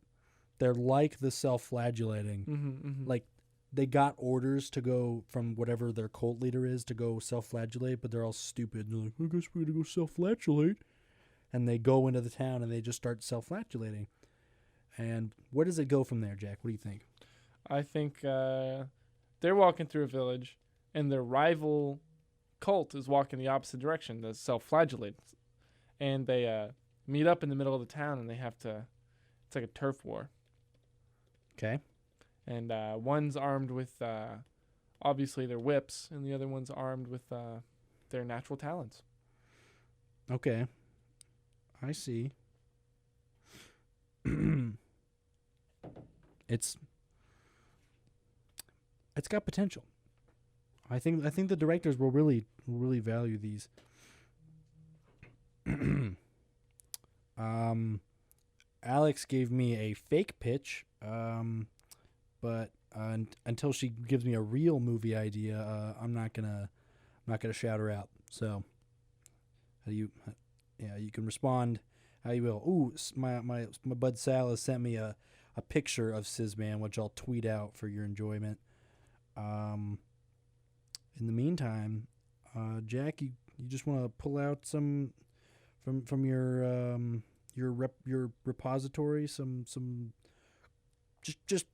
like the self-flagellating. Like they got orders to go from whatever their cult leader is to go self-flagellate, but they're all stupid. They're like, I guess we're gonna go self-flagellate, and they go into the town and they just start self-flagellating. And where does it go from there, Jack? What do you think? I think they're walking through a village, and their rival cult is walking the opposite direction, the self-flagellate. And they meet up in the middle of the town, and they have to. It's like a turf war. Okay. And one's armed with obviously their whips, and the other one's armed with their natural talents. Okay. I see. It's got potential. I think the directors will really value these. Alex gave me a fake pitch, but until she gives me a real movie idea, I'm not gonna shout her out. So, you can respond how you will. Ooh, my bud Sal has sent me a picture of Sizman, which I'll tweet out for your enjoyment. In the meantime, Jack, you just want to pull out some from your repository, some just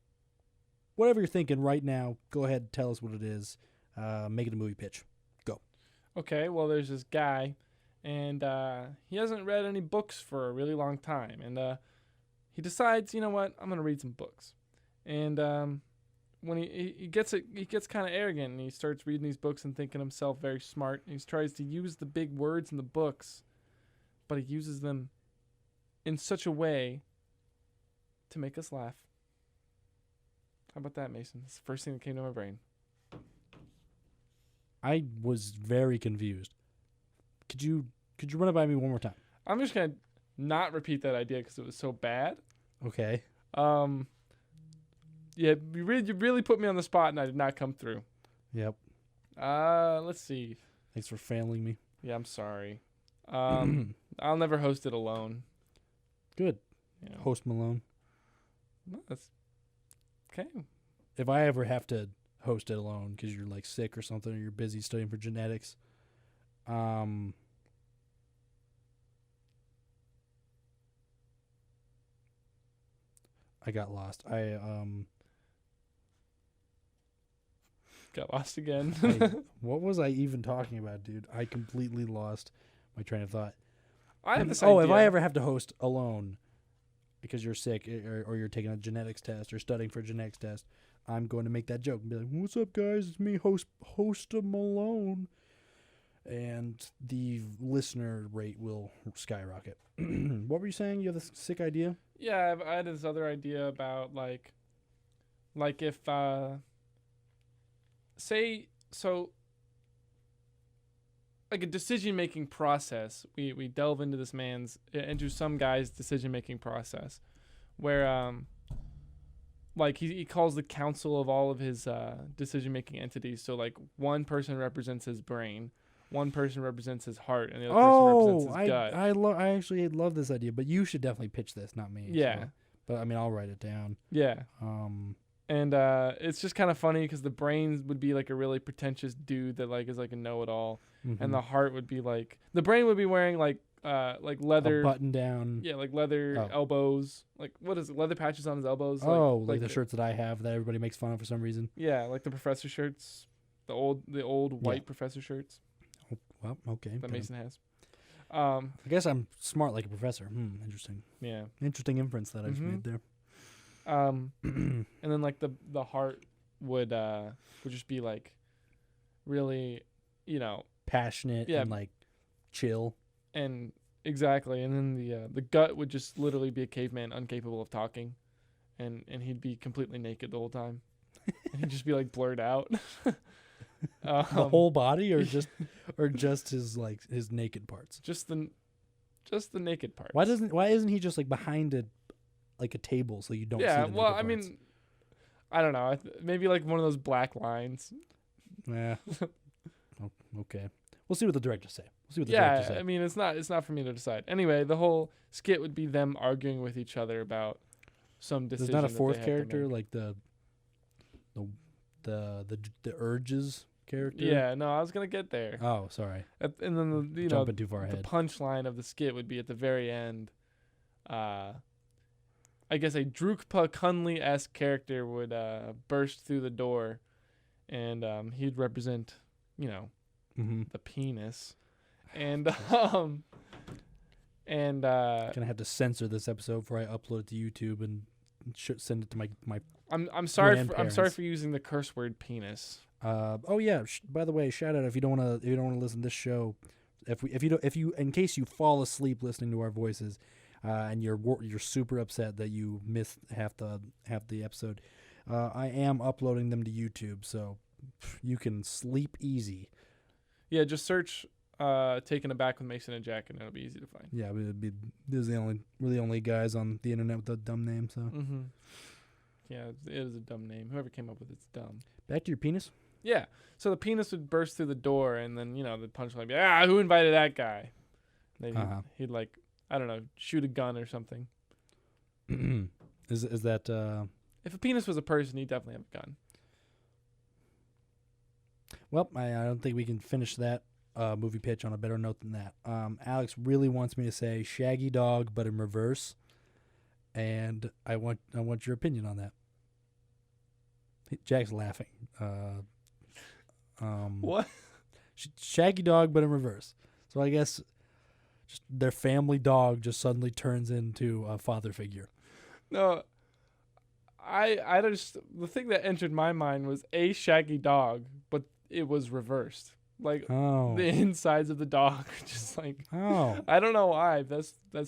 whatever you're thinking right now. Go ahead and tell us what it is. Make it a movie pitch. Go. Okay, well, there's this guy, and he hasn't read any books for a really long time, and he decides, you know what, I'm gonna read some books, and when he gets kind of arrogant, and he starts reading these books and thinking himself very smart, and he tries to use the big words in the books, but he uses them in such a way to make us laugh. How about that, Mason? It's the first thing that came to my brain. I was very confused. Could you run it by me one more time? I'm just gonna not repeat that idea because it was so bad. Okay. Yeah, you really put me on the spot, and I did not come through. Yep. Let's see. Thanks for failing me. Yeah, I'm sorry. I'll never host it alone. Good. Yeah. Host Malone. No, that's okay. If I ever have to host it alone because you're like sick or something, or you're busy studying for genetics, I got lost. Got lost again. What was I even talking about, dude? I completely lost my train of thought. I have this Oh, idea. if I ever have to host alone because you're sick or you're taking a genetics test or studying for a genetics test, I'm going to make that joke and be like, "What's up, guys? It's me, host Malone," and the listener rate will skyrocket. What were you saying? You have this sick idea? Yeah, I had this other idea about like if say so. Like a decision-making process, we delve into some guy's decision-making process, where like he calls the council of all of his decision-making entities. So like one person represents his brain, one person represents his heart, and the other person represents his gut. I actually love this idea, but you should definitely pitch this, not me. Yeah. So. But I mean, I'll write it down. Yeah. And it's just kind of funny because the brain would be like a really pretentious dude that like is like a know-it-all, and the heart would be like the brain would be wearing like leather a button down. Yeah, like leather elbows. Like what is it? Leather patches on his elbows. Like the shirts that I have that everybody makes fun of for some reason. Yeah, like the professor shirts, the old white professor shirts. Oh, well, okay. That Mason has. I guess I'm smart like a professor. Interesting. Yeah. Interesting inference that I just made there. And then like the heart would just be like really, passionate and like chill. And Exactly, and then the gut would just literally be a caveman, incapable of talking, and he'd be completely naked the whole time, and he'd just be like blurred out. The whole body, or just his naked parts. Just the naked part. Why isn't he just like behind a table so you don't see the naked well, I parts? mean, I don't know. Maybe like one of those black lines. Yeah. Okay. We'll see what the directors say. Directors say. I mean, it's not for me to decide. Anyway, the whole skit would be them arguing with each other about some decision. There's not a that fourth they have to character make. like the urges character. Yeah, no, I was gonna get there. Oh, sorry. And then the Jumping too far the ahead. punchline of the skit would be at the very end. I guess a Drukpa Kunli-esque character would burst through the door, and he'd represent, Mm-hmm. the penis, and Gonna have to censor this episode before I upload it to YouTube and send it to my. I'm sorry grandparents. for using the curse word penis. Oh yeah. By the way, shout out if you don't want to listen to this show, if you in case you fall asleep listening to our voices, and you're super upset that you missed half the episode, I am uploading them to YouTube, so you can sleep easy. Yeah, just search "Taken Aback with Mason and Jack" and it'll be easy to find. Yeah, we're the only guys on the internet with a dumb name. So Mm-hmm. Yeah, it is a dumb name. Whoever came up with it's dumb. back to your penis. Yeah, so the penis would burst through the door, and then the punchline would be, who invited that guy? Then he'd like, I don't know, shoot a gun or something. Is that If a penis was a person, he'd definitely have a gun. Well, I don't think we can finish that movie pitch on a better note than that. Alex really wants me to say Shaggy Dog, but in reverse, and I want your opinion on that. Jack's laughing. What? Shaggy Dog, but in reverse. So I guess just their family dog just suddenly turns into a father figure. No, I just, the thing that entered my mind was a shaggy dog, but it was reversed. Like Oh. the insides of the dog are just like, Oh. I don't know why. That's the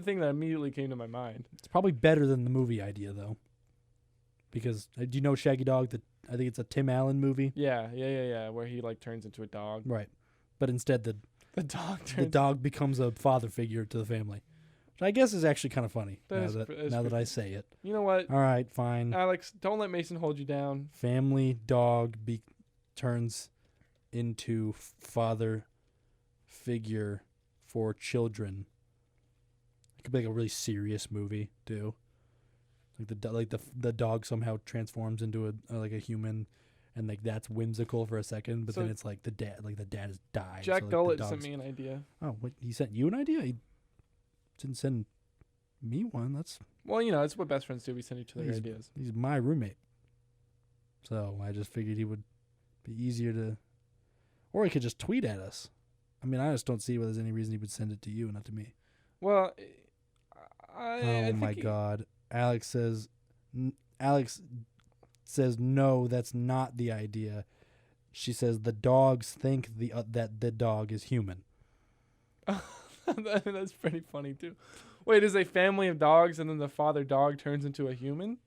thing that immediately came to my mind. It's probably better than the movie idea, though. Because, do you know Shaggy Dog? I think it's a Tim Allen movie. Yeah. Where he like turns into a dog. Right. But instead, the dog becomes a father figure to the family. Which I guess is actually kind of funny now that I say it. You know what? All right, fine. Alex, don't let Mason hold you down. Family dog turns into father figure for children. It could be like a really serious movie too. Like the dog somehow transforms into a human, and like that's whimsical for a second, but So then it's like the dad has died. Jack so, like, Gullett the sent dog's- me an idea. Oh, what, he sent you an idea? He didn't send me one. Well, it's what best friends do. We send each other ideas. He's my roommate. So I just figured he would be easier to, or he could just tweet at us. I mean, I just don't see why there's any reason he would send it to you, not to me. Well, Oh my God. Alex says no, that's not the idea. She says the dogs think that the dog is human. That's pretty funny too. Wait, is a family of dogs and then the father dog turns into a human?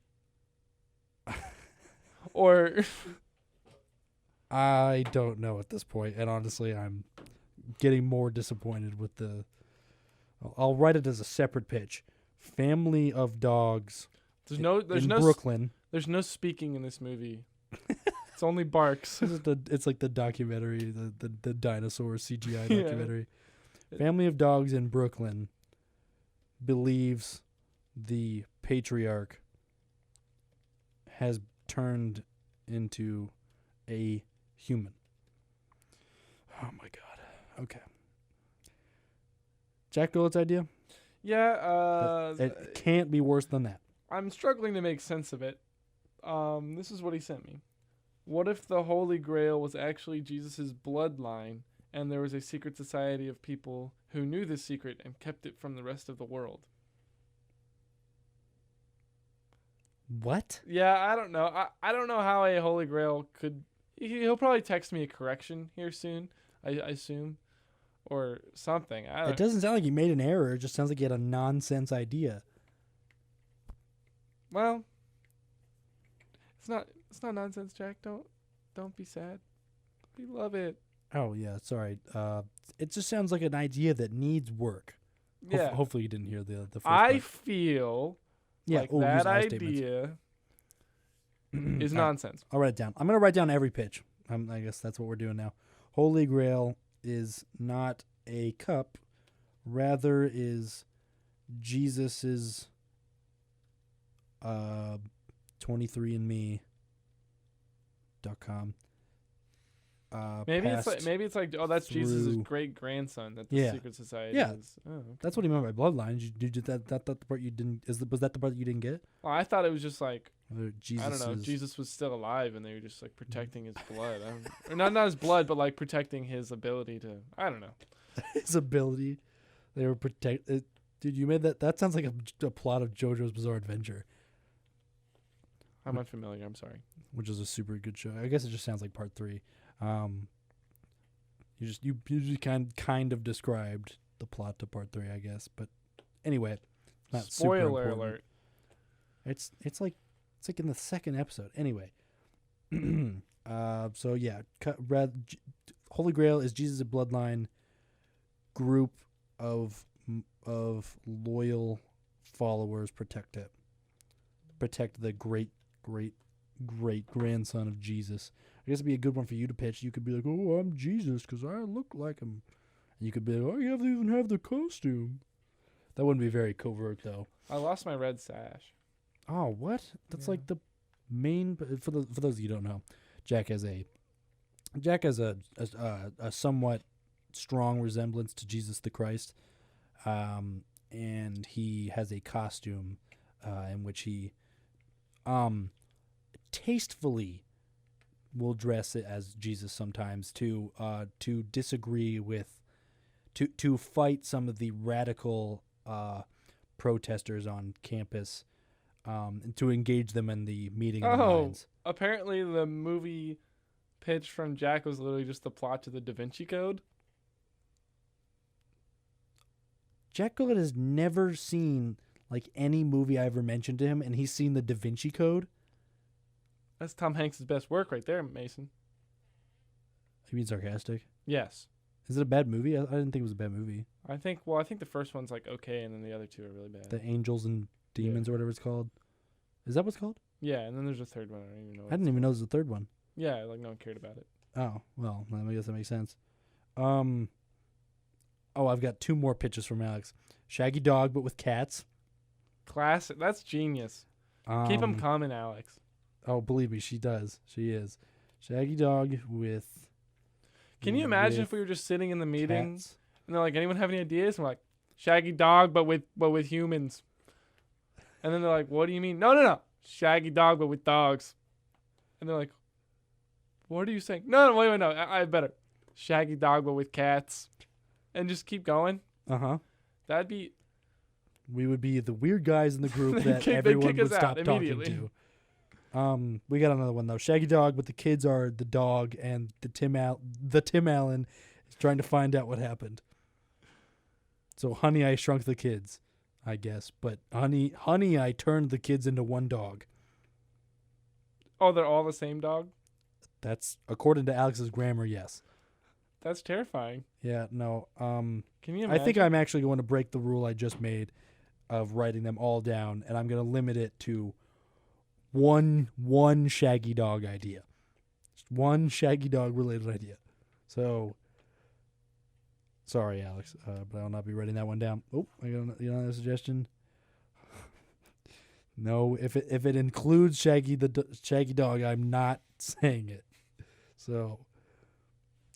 Or I don't know at this point, and honestly, I'm getting more disappointed with the. I'll write it as a separate pitch. Family of dogs. there's in no Brooklyn. There's no speaking in this movie. It's only barks. It's like the documentary, the dinosaur CGI Yeah. documentary. Family of dogs in Brooklyn believes the patriarch has turned into a human. Oh my God. Okay. Jack Gullett's idea? Yeah, It can't be worse than that. I'm struggling to make sense of it. This is what he sent me. What if the Holy Grail was actually Jesus' bloodline, and there was a secret society of people who knew this secret and kept it from the rest of the world? What? Yeah, I don't know. I don't know how a Holy Grail could... He'll probably text me a correction here soon, I assume. or something. I It don't. doesn't sound like he made an error. It just sounds like he had a nonsense idea. Well, it's not nonsense, Jack. Don't be sad. We love it. Oh yeah, sorry. It just sounds like an idea that needs work. Yeah. Hopefully you didn't hear the first I part. feel Yeah. like use that I statements. idea is All right, nonsense. I'll write it down. I'm gonna write down every pitch. I guess that's what we're doing now. Holy Grail is not a cup, rather is Jesus's 23andme.com. Maybe it's like oh, that's Jesus' through- great grandson that the Yeah. secret society Yeah. is. Oh, okay. That's what he meant by bloodlines. You did that the part you didn't was that the part that you didn't get? Well, I thought it was just like Jesus I don't know. is- Jesus was still alive, and they were just like protecting his blood, or not his blood, but like protecting his ability to. I don't know. his ability. They were protect. Dude, you made that. That sounds like a plot of JoJo's Bizarre Adventure, I'm unfamiliar. I'm sorry. which is a super good show. I guess it just sounds like part 3. You just kind of described the plot to part 3, I guess. But anyway, not super Spoiler important. alert. It's like in the second episode. Anyway, so yeah, Holy Grail is Jesus' bloodline group of loyal followers protect it. Protect the great grandson of Jesus. I guess it'd be a good one for you to pitch. You could be like, "Oh, I'm Jesus because I look like him." And you could be like, "Oh, you even have the costume." That wouldn't be very covert though. I lost my red sash. Oh, what? That's Yeah. like the main. For those of you who don't know, Jack has a somewhat strong resemblance to Jesus the Christ, and he has a costume in which he tastefully will dress it as Jesus sometimes to disagree with to fight some of the radical protesters on campus, and to engage them in the meeting of the Oh, minds. apparently the movie pitch from Jack was literally just the plot to the Da Vinci Code. Jack Gillett has never seen like any movie I ever mentioned to him, and he's seen the Da Vinci Code. That's Tom Hanks' best work right there, Mason. You mean sarcastic? Yes. Is it a bad movie? I didn't think it was a bad movie. I think the first one's like okay, and then the other two are really bad. The Angels and Demons or whatever it's called. Is that what's called? Yeah, and then there's a third one. I don't even know. I didn't even know there was a third one. Yeah, like no one cared about it. Oh, well, I guess that makes sense. I've got 2 more pitches from Alex. Shaggy Dog, but with cats. Classic. That's genius. Keep them coming, Alex. Oh, believe me, she does. She is. Shaggy Dog with. Can you imagine with if we were just sitting in the meeting cats. and they're like, anyone have any ideas? And we're like, Shaggy Dog, but with humans. And then they're like, what do you mean? No. Shaggy Dog, but with dogs. And they're like, what are you saying? No, wait, no. I have better. Shaggy Dog, but with cats. And just keep going. Uh-huh. That'd be. We would be the weird guys in the group They'd that kick everyone us would stop out talking immediately. to. We got another one though. Shaggy Dog, but the kids are the dog, and the Tim Allen is trying to find out what happened. So, Honey, I Shrunk the Kids, I guess. But Honey, I turned the kids into one dog. Oh, they're all the same dog? That's according to Alex's grammar. Yes. That's terrifying. Yeah. No. Can you I imagine? think I'm actually going to break the rule I just made of writing them all down, and I'm going to limit it to one Shaggy Dog idea. Just one Shaggy Dog related idea. So, sorry, Alex, but I will not be writing that one down. Oh, I got another suggestion. No, if it includes Shaggy Dog, I'm not saying it. So,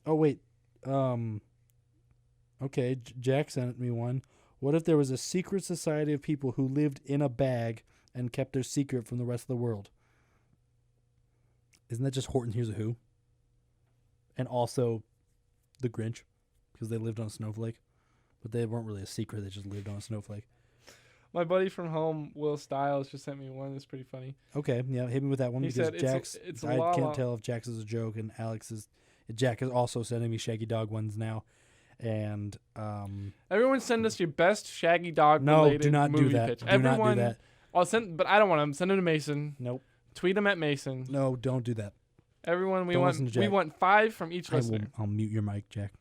oh wait, okay, Jack sent me one. What if there was a secret society of people who lived in a bag and kept their secret from the rest of the world? Isn't that just Horton Hears a Who? And also the Grinch, because they lived on a snowflake. But they weren't really a secret, they just lived on a snowflake. My buddy from home, Will Stiles, just sent me one that's pretty funny. Okay, yeah, hit me with that one. He because said it's I can't tell if Jack's is a joke and Jack is also sending me Shaggy Dog ones now. And Everyone send us your best Shaggy Dog no, related do not do movie that. pitch. Do Everyone, not do that. I'll send, but I don't want them. Send them to Mason. Nope. Tweet them at Mason. No, don't do that. Everyone, we Don't listen to we Jack. want 5 from each listener. I'll mute your mic, Jack.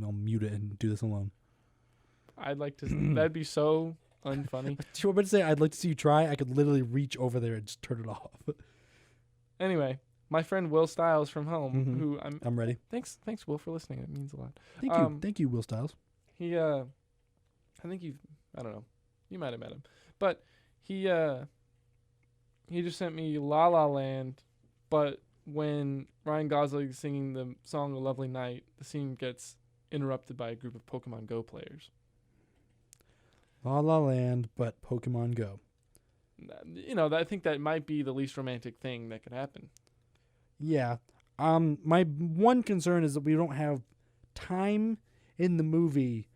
I'll mute it and do this alone. I'd like to. That'd be so unfunny. You want me to say I'd like to see you try? I could literally reach over there and just turn it off. Anyway, my friend Will Stiles from home, Mhm. who I'm ready. thanks Will for listening. It means a lot. Thank you, Will Stiles. He I think I don't know. You might have met him. But he just sent me La La Land, but when Ryan Gosling is singing the song A Lovely Night, the scene gets interrupted by a group of Pokemon Go players. La La Land, but Pokemon Go. I think that might be the least romantic thing that could happen. Yeah. My one concern is that we don't have time in the movie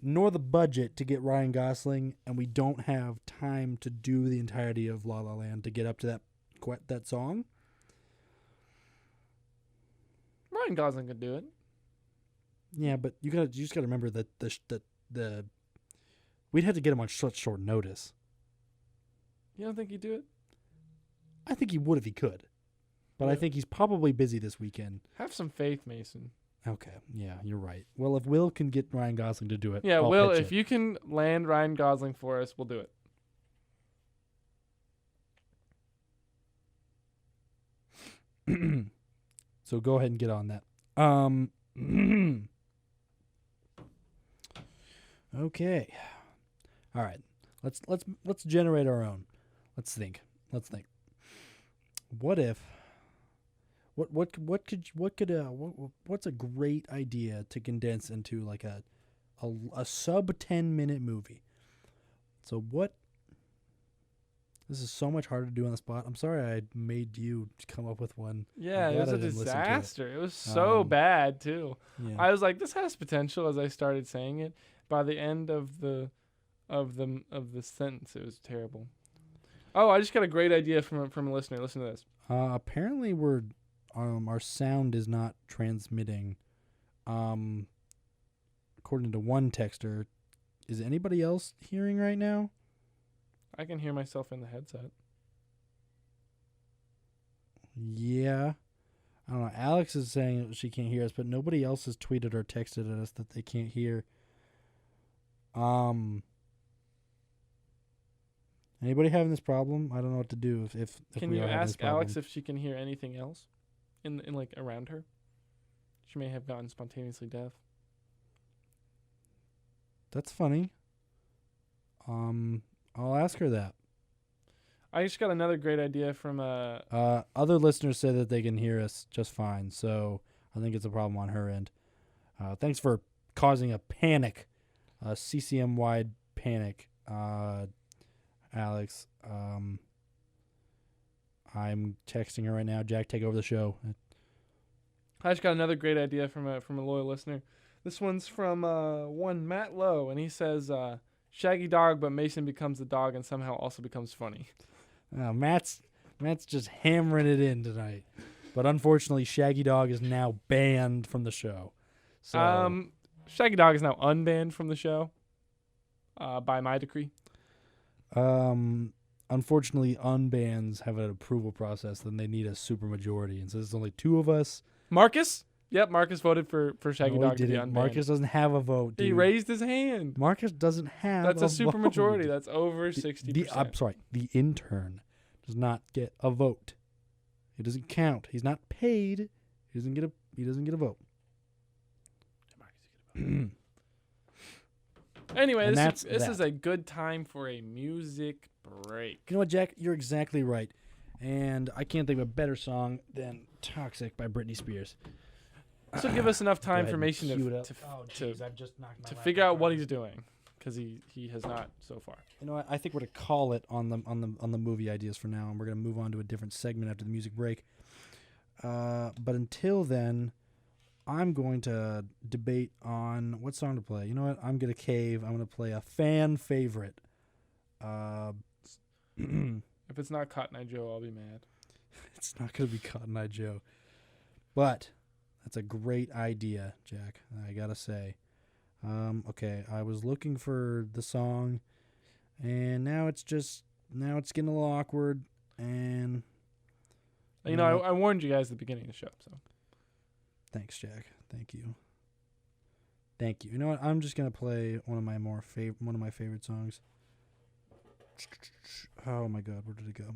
nor the budget to get Ryan Gosling, and we don't have time to do the entirety of La La Land to get up to that song. Ryan Gosling could do it. Yeah, but you just gotta remember that the we'd have to get him on such short notice. You don't think he'd do it? I think he would if he could, but I Yeah. think he's probably busy this weekend. Have some faith, Mason. Okay, yeah, you're right. Well, if Will can get Ryan Gosling to do it, Yeah, I'll Will, pitch if it. you can land Ryan Gosling for us, we'll do it. So go ahead and get on that. Okay. All right. Let's generate our own. Let's think. What if? What's a great idea to condense into like a sub 10-minute movie? So what? This is so much harder to do on the spot. I'm sorry I made you come up with one. Yeah, I'm it was glad a I didn't listen to it. disaster. It was so bad too. Yeah. I was like, this has potential as I started saying it. By the end of the sentence, it was terrible. Oh, I just got a great idea from a listener. Listen to this. Apparently our sound is not transmitting. According to one texter, is anybody else hearing right now? I can hear myself in the headset. Yeah. I don't know. Alex is saying she can't hear us, but nobody else has tweeted or texted at us that they can't hear. Anybody having this problem? I don't know what to do if Can we you are having this ask Alex problem. if she can hear anything else in like around her? She may have gotten spontaneously deaf. That's funny. I'll ask her that. I just got another great idea from Other listeners say that they can hear us just fine, so I think it's a problem on her end. Thanks for causing a panic, a CCM-wide panic, Alex. I'm texting her right now. Jack, take over the show. I just got another great idea from a loyal listener. This one's from one Matt Lowe, and he says, "Shaggy Dog, but Mason becomes the dog and somehow also becomes funny." Matt's just hammering it in tonight, but unfortunately, Shaggy Dog is now banned from the show. So, Shaggy Dog is now unbanned from the show by my decree. Unfortunately, unbans have an approval process. Then they need a supermajority, and so there's only 2 of us. Marcus? Yep, Marcus voted for Shaggy No, Dog he to be didn't. unbanned. Marcus doesn't have a vote. He Dude. raised his hand. Marcus doesn't have. That's a vote. supermajority. That's over 60%. I'm sorry. The intern does not get a vote. It doesn't count. He's not paid. He doesn't get a vote. Anyway, And this that's is a good time for a music break. You know what, Jack? You're exactly right. And I can't think of a better song than "Toxic" by Britney Spears. This will give us enough time Go for ahead and Mason cue it up. to I've just knocked my figure out laptop what over. he's doing, because he has not so far. You know what? I think we're to call it on the movie ideas for now, and we're gonna move on to a different segment after the music break. But until then, I'm going to debate on what song to play. You know what? I'm gonna cave. I'm gonna play a fan favorite. If it's not Cotton Eye Joe, I'll be mad. It's not gonna be Cotton Eye Joe, but that's a great idea, Jack. I gotta say. Okay, I was looking for the song, and now it's getting a little awkward, and You know, I warned you guys at the beginning of the show, so. Thanks, Jack. Thank you. Thank you. You know what? I'm just gonna play one of my favorite songs. Oh my God, where did it go?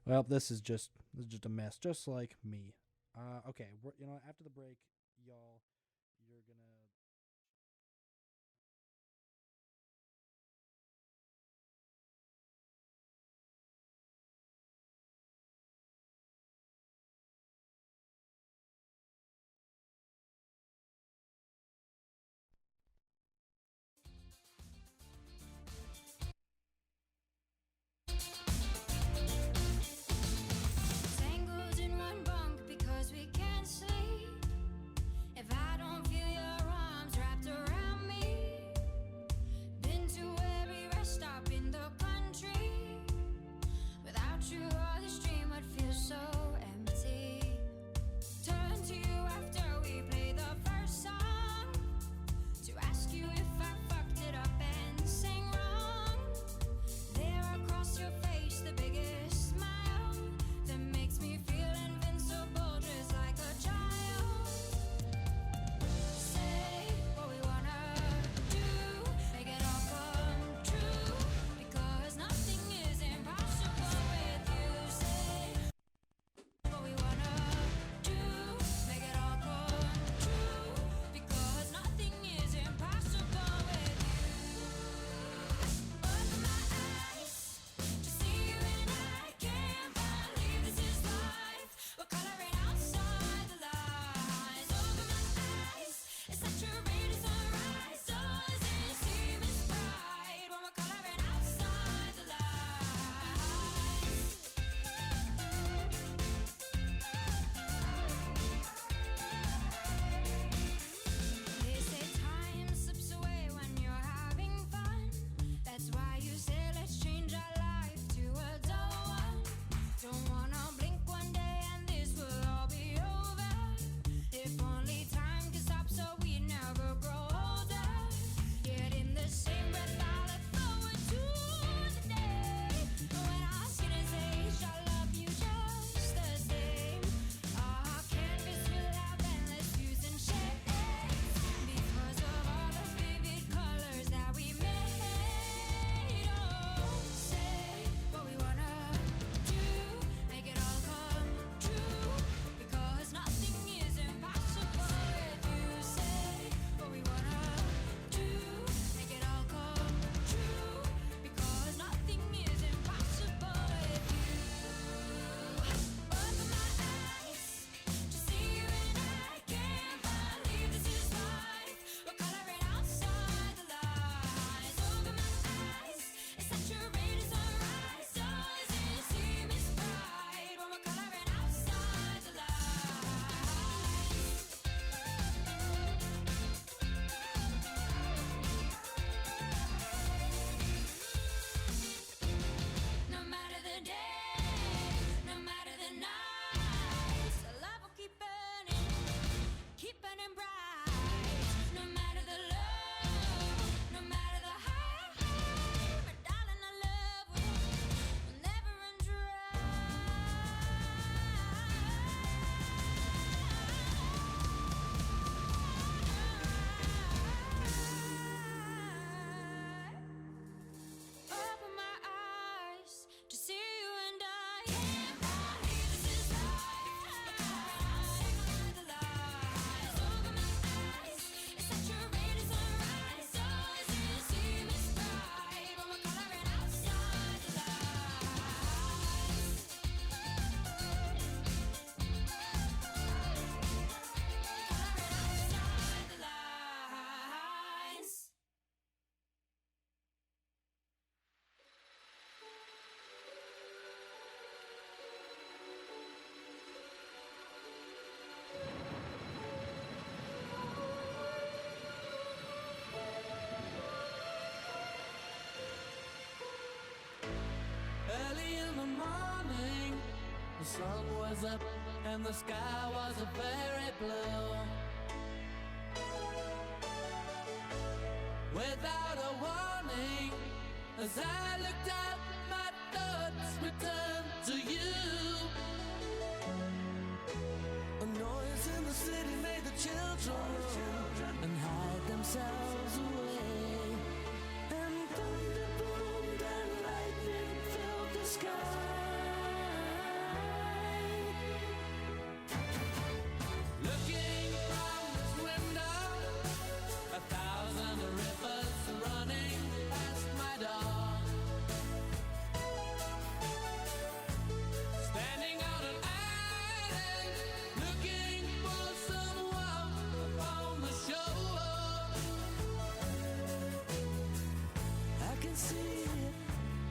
Well, this is just a mess, just like me. Okay, after the break, y'all, you're gonna. Tangled in one bunk because we can't sleep. If I don't feel your arms wrapped around me, been to every rest stop in the country. Without you, all this dream would feel so empty. Turn to you after we play the first song to ask you if I fucked it up and sang wrong. There across your face, the biggest smile that makes me feel invincible, just like a child. Say what we wanna do, make it all come true, because nothing is impossible with you. Say what we wanna do, make it all come true, because nothing is impossible with you. Open my eyes to see you and I can't believe this is life. We're coloring outside the lines. Open my eyes, it's saturated sunrise. Doesn't seem as bright when we're coloring outside the lines. They say time slips away when you're having fun. That's why you say let's change our life to a dull one. Don't wanna blink one day and this will all be over. If only time could stop so we never grow older. Yet in the same breath I look forward to the day when our skin is aged. I love you just the same. Our canvas will have endless hues and shades because of all the vivid colors that we made. Oh, say what we wanna do, make it all come true, because nothing is impossible if you say what we wanna do, make it all come true, because nothing is impossible if you open my eyes to see you and I can't believe this is life. We're coloring outside the lines. Open my eyes, it's saturated sunrise. Doesn't seem as bright when we're coloring outside the lines. No matter the day, no matter the night, the love will keep burning bright. No matter the low, no matter the high, but darling, our love will never run dry. Open my eyes to see you and I can't believe this is life. Outside the lines. Open my eyes, it's saturated sunrise. Doesn't seem as bright when we're coloring outside the lines. Coloring outside the lines. Early in the morning, the sun was up and the sky was a very blue. without a warning. As I looked up, my thoughts returned to you. A noise in the city made the children and hide themselves away. And thunder boomed and lightning filled the sky. Looking from this window, 1,000 rivers running past my door. Standing on an island, looking for someone upon the shore. I can see it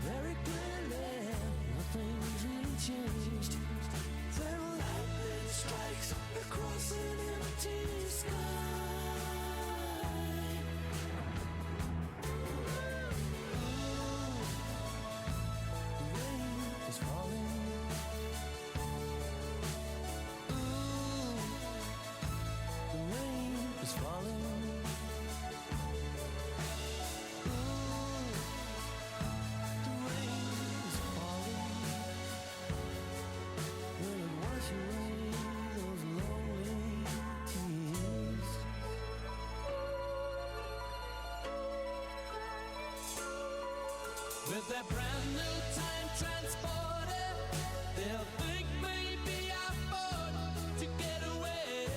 very clearly. Nothing's really changed. Then lightning strikes across an empty sky. The rain is falling. The rain is falling. The rain is falling. Will it wash away those lonely tears? With their brand new time transporter, they'll think maybe I'm bored to get away.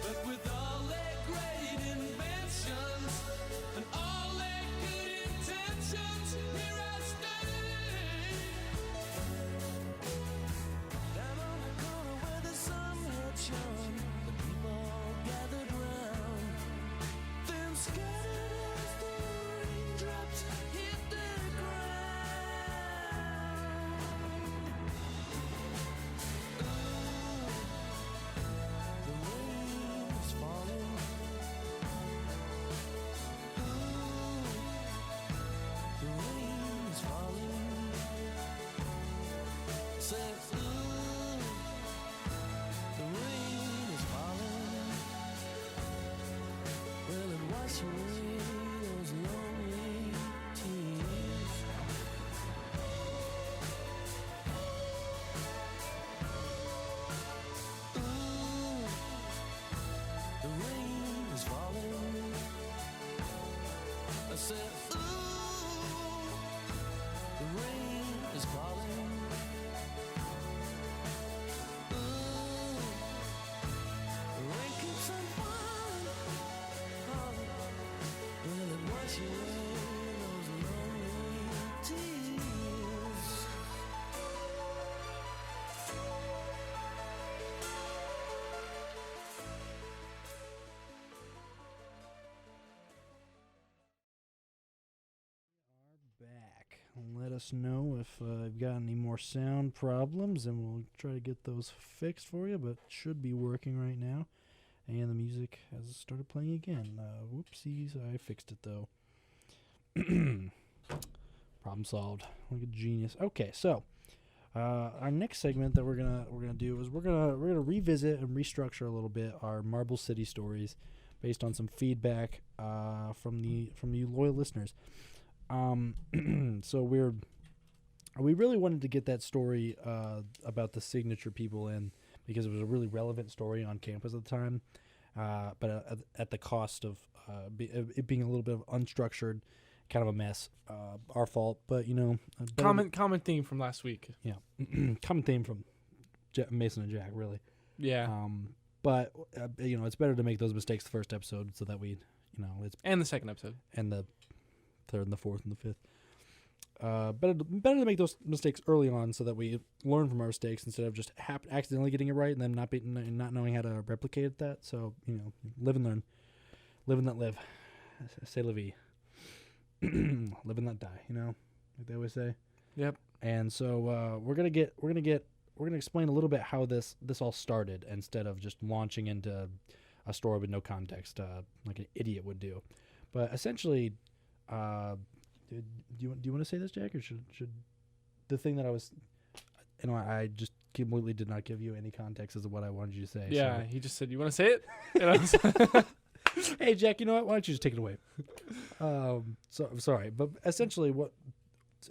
But with all their great inventions and all their good intentions, here I stay. Down on the corner where the sun had shone, the people gathered round. Then scattered as the raindrops hit the ground. The rain is falling. The rain is falling. Said, the rain is falling. Will it wash away those lonely tears? The rain is falling. I said, the rain is falling. The rain keeps on falling. Will it wash away those lonely tears? Back. Let us know if you've got any more sound problems, and we'll try to get those fixed for you, but it should be working right now. And the music has started playing again. Whoopsies, I fixed it though. Problem solved. Like a genius. Okay, so our next segment that we're gonna do is we're gonna revisit and restructure a little bit our Marble City stories based on some feedback from you loyal listeners. So we really wanted to get that story about the signature people in because it was a really relevant story on campus at the time, but at the cost of it being a little bit of unstructured, kind of a mess. Our fault, but Common theme from last week. Yeah, common theme from Mason and Jack, really. Yeah. But it's better to make those mistakes the first episode so that we, it's And the second episode. and the third and the fourth and the fifth. Better to make those mistakes early on so that we learn from our mistakes instead of just accidentally getting it right and then not knowing how to replicate that. So live and learn, live and let live. Say la vie. Live and let die. Like they always say. Yep. And so we're gonna explain a little bit how this all started instead of just launching into a story with no context, like an idiot would do. But essentially, do you want to say this, Jack, or should the thing that I was, I just completely did not give you any context as to what I wanted you to say. Yeah, so. he just said, "You want to say it?" And I was Hey, Jack, you know what? Why don't you just take it away? So I'm sorry, but essentially, what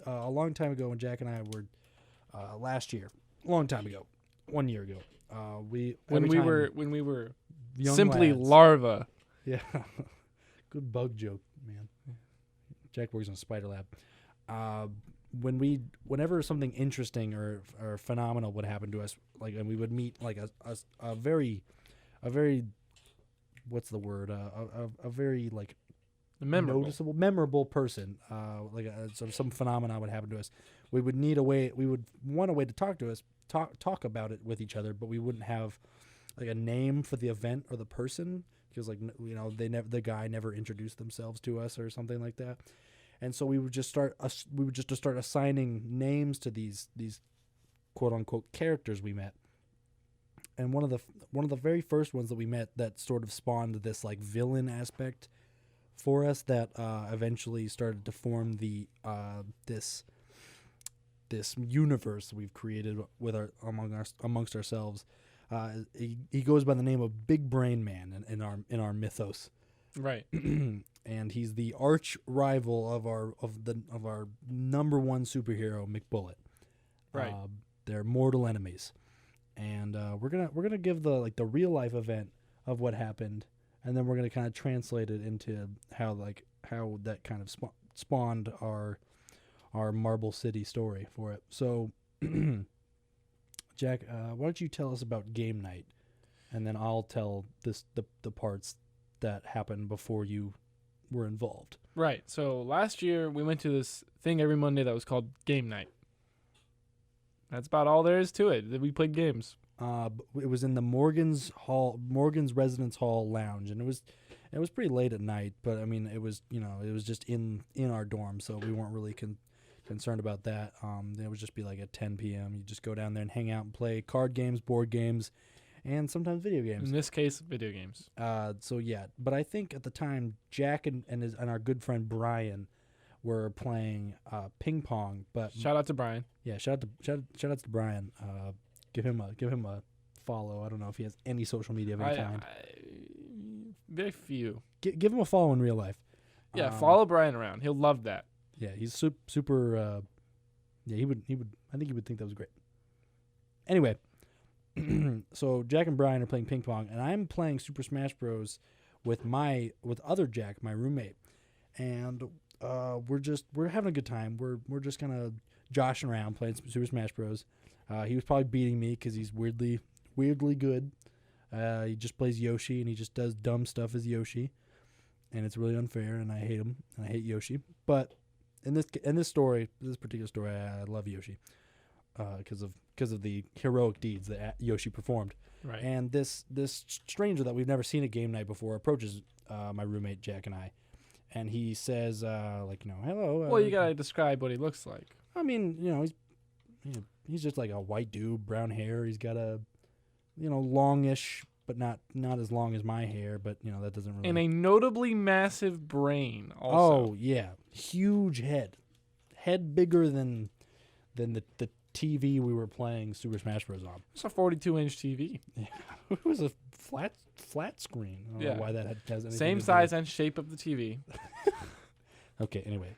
a long time ago when Jack and I were last year, a long time ago, 1 year ago, when we were young simply lads- larva. Yeah, good bug joke, man. Jack works in a spider lab. Whenever something interesting or phenomenal would happen to us, like, and we would meet like a very, what's the word? A very like Memorable. memorable person. Like some phenomena would happen to us. We would need a way. We would want a way to talk to us, talk about it with each other, but we wouldn't have like a name for the event or the person because, like, the guy never introduced themselves to us or something like that. And so we would just start assigning names to these quote unquote characters we met. And one of the very first ones that we met that sort of spawned this like villain aspect for us that eventually started to form the this universe we've created with amongst ourselves. He goes by the name of Big Brain Man in our mythos. Right. And he's the arch rival of our number one superhero, McBullet. Right. They're mortal enemies, and we're gonna give the real life event of what happened, and then we're gonna kind of translate it into how that kind of spawned our Marble City story for it. So, Jack, why don't you tell us about game night, and then I'll tell the parts that happened before you were involved. Right. So last year we went to this thing every Monday that was called Game Night. That's about all there is to it. We played games. It was in the Morgan's Residence Hall lounge, and it was pretty late at night. But I mean, it was just in our dorm, so we weren't really concerned about that. It would just be like at 10 p.m. You just go down there and hang out and play card games, board games, and sometimes video games. In this case, video games. So yeah, but I think at the time Jack and our good friend Brian were playing ping pong. But Shout out to Brian. yeah, shout out to Brian. Give him a follow. I don't know if he has any social media of any kind. Very few. Give him a follow in real life. Yeah, follow Brian around. He'll love that. Yeah, he's super. Yeah, he would. I think he would think that was great. Anyway. So Jack and Brian are playing ping pong, and I'm playing Super Smash Bros. with other Jack, my roommate, and we're having a good time. We're just kind of joshing around playing Super Smash Bros. He was probably beating me because he's weirdly good. He just plays Yoshi, and he just does dumb stuff as Yoshi, and it's really unfair, and I hate him, and I hate Yoshi. But in this particular story, I love Yoshi because of the heroic deeds that Yoshi performed. Right. And this stranger that we've never seen at game night before approaches my roommate Jack and I, and he says hello. Well, you gotta describe what he looks like. I mean, he's just like a white dude, brown hair. He's got a longish, but not as long as my hair. But that doesn't really. And a notably massive brain. Also. Oh yeah, huge head bigger than the TV we were playing Super Smash Bros. On. It's a 42-inch TV. Yeah. It was a flat screen. I don't know why that has anything Same to do size and shape of the TV. Okay, anyway,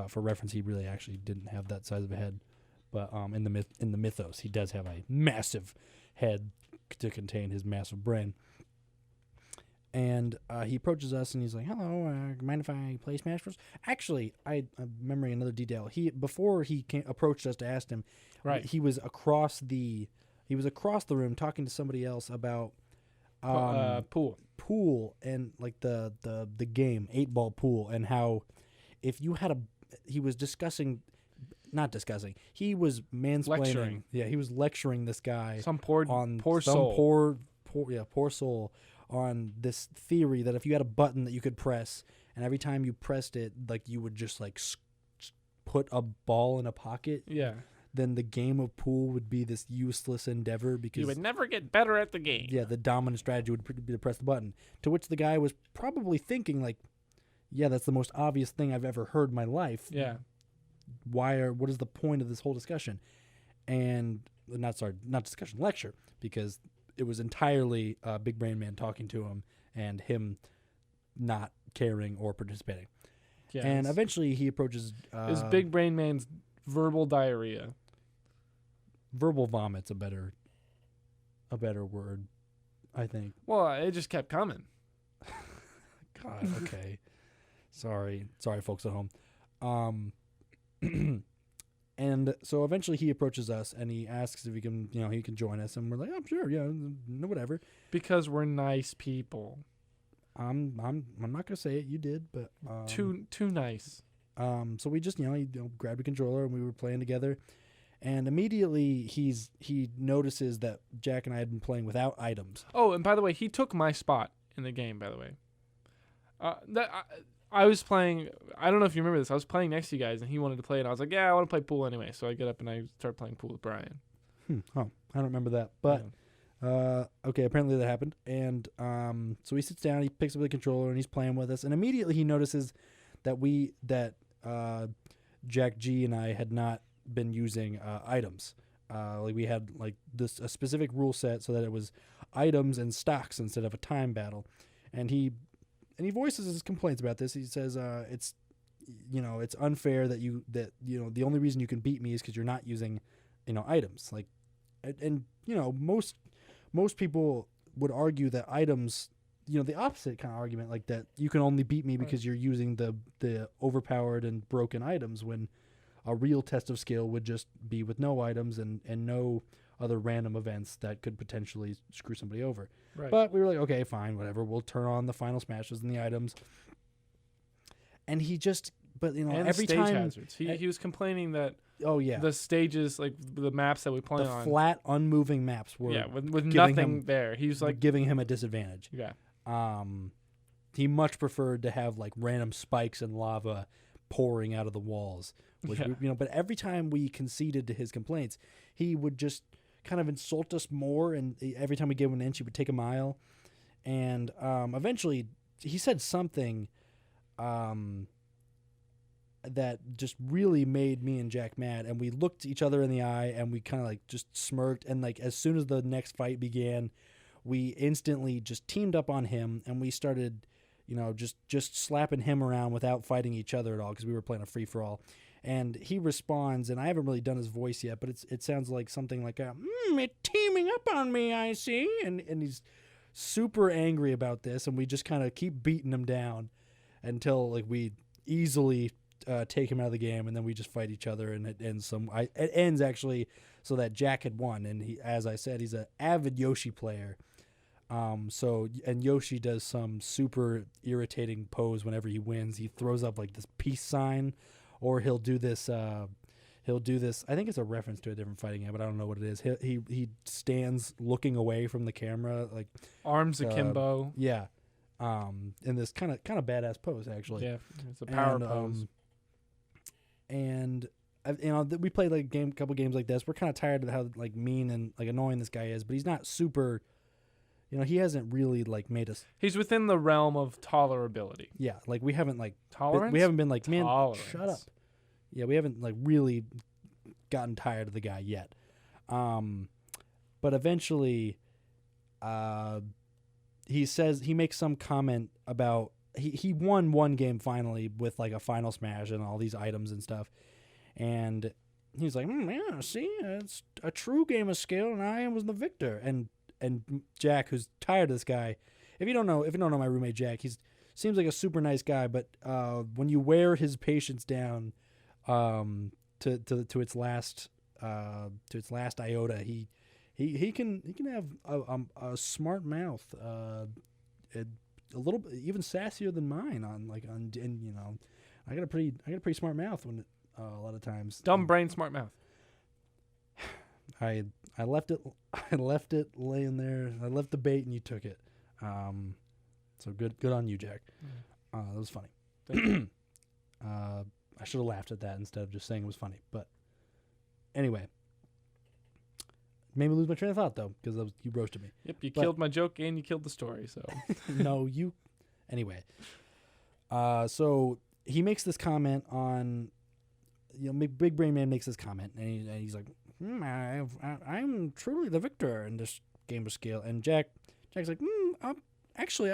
for reference, he really actually didn't have that size of a head, but in the mythos, he does have a massive head to contain his massive brain. And he approaches us and he's like, "Hello, mind if I play Smash Bros?" Actually, I'm remembering another detail. Before he approached us to ask him, Right. he was across the room talking to somebody else about pool and like the game 8-ball pool, and how if you had he was mansplaining. Lecturing. Yeah, he was lecturing this guy Poor soul on this theory that if you had a button that you could press, and every time you pressed it, like you would just like put a ball in a pocket, Yeah. then the game of pool would be this useless endeavor because You would never get better at the game. yeah, the dominant strategy would be to press the button. To which the guy was probably thinking like, yeah, that's the most obvious thing I've ever heard in my life. Yeah. What is the point of this whole discussion? And not discussion, lecture, because it was entirely Big Brain Man talking to him and him not caring or participating. Yeah, And eventually he approaches his big brain man's verbal diarrhea. verbal vomit's a better word, I think. Well, it just kept coming. God, okay. Sorry, folks at home. And so eventually he approaches us and he asks if he can join us, and we're like, "Oh, sure, yeah, no, whatever." Because we're nice people. I'm not gonna say it. You did, but Too nice. So we just grabbed a controller and we were playing together, and immediately he notices that Jack and I had been playing without items. Oh, and by the way, he took my spot in the game. By the way, I was playing. I don't know if you remember this. I was playing next to you guys, and he wanted to play, and I was like, "Yeah, I want to play pool anyway." So I get up and I start playing pool with Brian. Oh, I don't remember that, but. Okay, apparently that happened. And so he sits down, he picks up the controller, and he's playing with us. And immediately he notices that Jack G and I had not been using items. Like we had like a specific rule set so that it was items and stocks instead of a time battle. And he voices his complaints about this. He says it's unfair that the only reason you can beat me is because you're not using items. Like and most people would argue that items, the opposite kind of argument, like that you can only beat me because you're using the overpowered and broken items, when a real test of skill would just be with no items and no other random events that could potentially screw somebody over. Right. But we were like, okay, fine, whatever. We'll turn on the final smashes and the items. And he just, and every stage time hazards. He was complaining that oh yeah, the stages, like the maps that we play the on, flat, unmoving maps were with giving nothing him- there. He was like, giving him a disadvantage. yeah, He much preferred to have like random spikes and lava pouring out of the walls, which Yeah. but every time we conceded to his complaints, he would just kind of insult us more, and every time we gave him an inch, he would take a mile. And eventually, he said something that just really made me and Jack mad, and we looked each other in the eye, and we kind of like just smirked, and like as soon as the next fight began, we instantly just teamed up on him, and we started just slapping him around without fighting each other at all, because we were playing a free-for-all. And he responds, and I haven't really done his voice yet, but it sounds like something like it's teaming up on me, I see. And he's super angry about this, and we just kind of keep beating him down until like we easily take him out of the game, and then we just fight each other, and it ends actually so that Jack had won. And he, as I said, he's an avid Yoshi player. And Yoshi does some super irritating pose whenever he wins. He throws up like this peace sign, or he'll do this. I think it's a reference to a different fighting game, but I don't know what it is. He stands looking away from the camera, like arms akimbo. Yeah, in this kind of badass pose actually. Yeah, it's a power pose. And we played like a couple games like this. We're kind of tired of how like mean and like annoying this guy is, but he's not super. He hasn't really like made us. He's within the realm of tolerability. Yeah, like we haven't like Tolerance. we haven't been like, man, Tolerance. shut up. Yeah, we haven't like really gotten tired of the guy yet. But eventually, he makes some comment about he won one game finally with like a final smash and all these items and stuff, and he's like, yeah, see, it's a true game of skill, and I was the victor. And Jack, who's tired of this guy, if you don't know my roommate Jack, seems like a super nice guy, but when you wear his patience down to its last iota, he can have a smart mouth, a little bit even sassier than mine I got a pretty smart mouth when a lot of times. Dumb brain, smart mouth. I left it laying there. I left the bait and you took it. So good on you, Jack. That was funny. I should have laughed at that instead of just saying it was funny. But anyway, made me lose my train of thought though, because you roasted me. Yep, you killed my joke and you killed the story. So No, you. Anyway, so he makes this comment on, Big Brain Man makes this comment, and he's like, I'm truly the victor in this game of skill. And Jack's like, actually,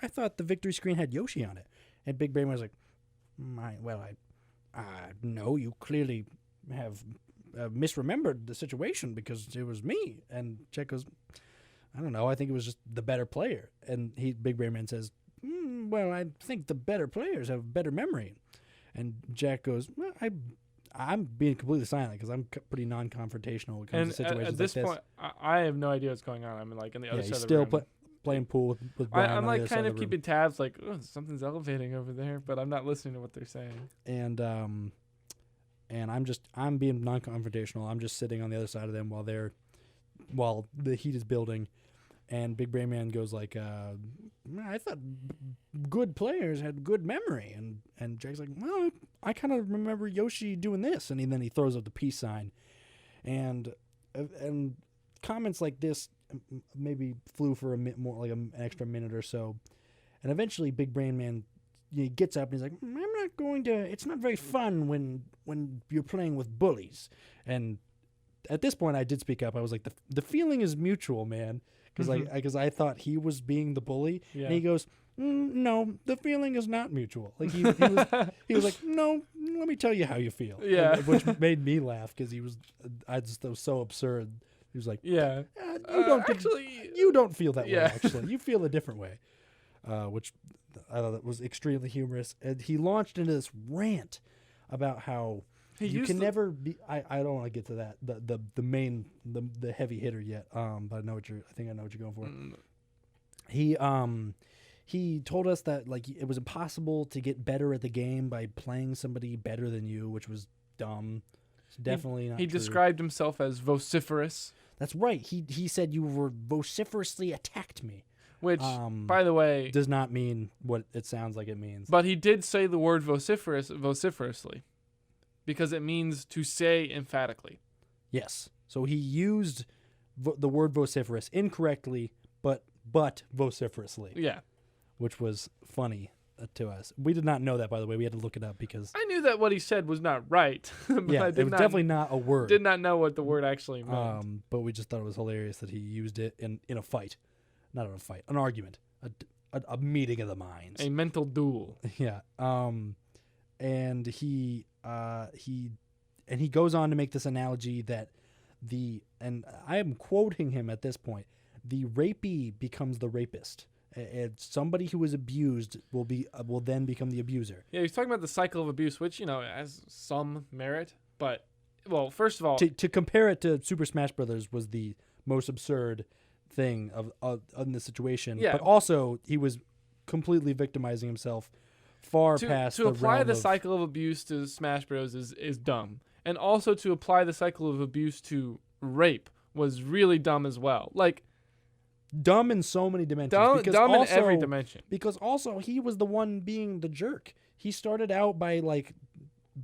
I thought the victory screen had Yoshi on it. And Big Brain was like, no, you clearly have misremembered the situation because it was me. And Jack goes, I don't know. I think it was just the better player. And Big Brain Man says, well, I think the better players have better memory. And Jack goes, well, I'm being completely silent because I'm pretty non-confrontational when it comes to situations at this like point, I have no idea what's going on. I'm like on the other side he's of the room. still playing pool with Brian. I'm on the like other side kind of of the room. keeping tabs, like, oh, something's elevating over there, but I'm not listening to what they're saying. And I'm being non-confrontational. I'm just sitting on the other side of them while the heat is building. And Big Brain Man goes like, I thought good players had good memory. And Jack's like, well, I kind of remember Yoshi doing this. And then he throws up the peace sign. And comments like this maybe flew for a minute more, like an extra minute or so. And eventually Big Brain Man he gets up and he's like, I'm not going to, it's not very fun when you're playing with bullies. And at this point I did speak up. I was like, the feeling is mutual, man. Because I thought he was being the bully, and he goes, "No, the feeling is not mutual." Like he was like, "No, let me tell you how you feel." Yeah, which made me laugh because I just was so absurd. He was like, "Yeah, you don't feel that way. Actually, you feel a different way," which I thought was extremely humorous. And he launched into this rant about how. You can never be. I don't want to get to that. The main the heavy hitter yet. But I think I know what you're going for. He told us that like it was impossible to get better at the game by playing somebody better than you, which was dumb. It's definitely not. He true. described himself as vociferous. That's right. He said you were vociferously attacked me. Which, by the way, does not mean what it sounds like it means. But he did say the word vociferously. Because it means to say emphatically. Yes. So he used the word vociferous incorrectly, but vociferously. Yeah. Which was funny to us. We did not know that, by the way. We had to look it up because... I knew that what he said was not right. But yeah, it was definitely not a word. Did not know what the word actually meant. But we just thought it was hilarious that he used it in a fight. Not in a fight. An argument. A meeting of the minds. A mental duel. Yeah. And he goes on to make this analogy that and I am quoting him at this point, the rapee becomes the rapist. And somebody who is abused will then become the abuser. Yeah, he's talking about the cycle of abuse, which, has some merit. But, well, first of all... To compare it to Super Smash Brothers was the most absurd thing of the situation. Yeah. But also, he was completely victimizing himself far past to apply the cycle of abuse to Smash Bros is dumb, and also to apply the cycle of abuse to rape was really dumb as well. Like dumb in so many dimensions. Dumb in every dimension. Because also he was the one being the jerk. He started out by like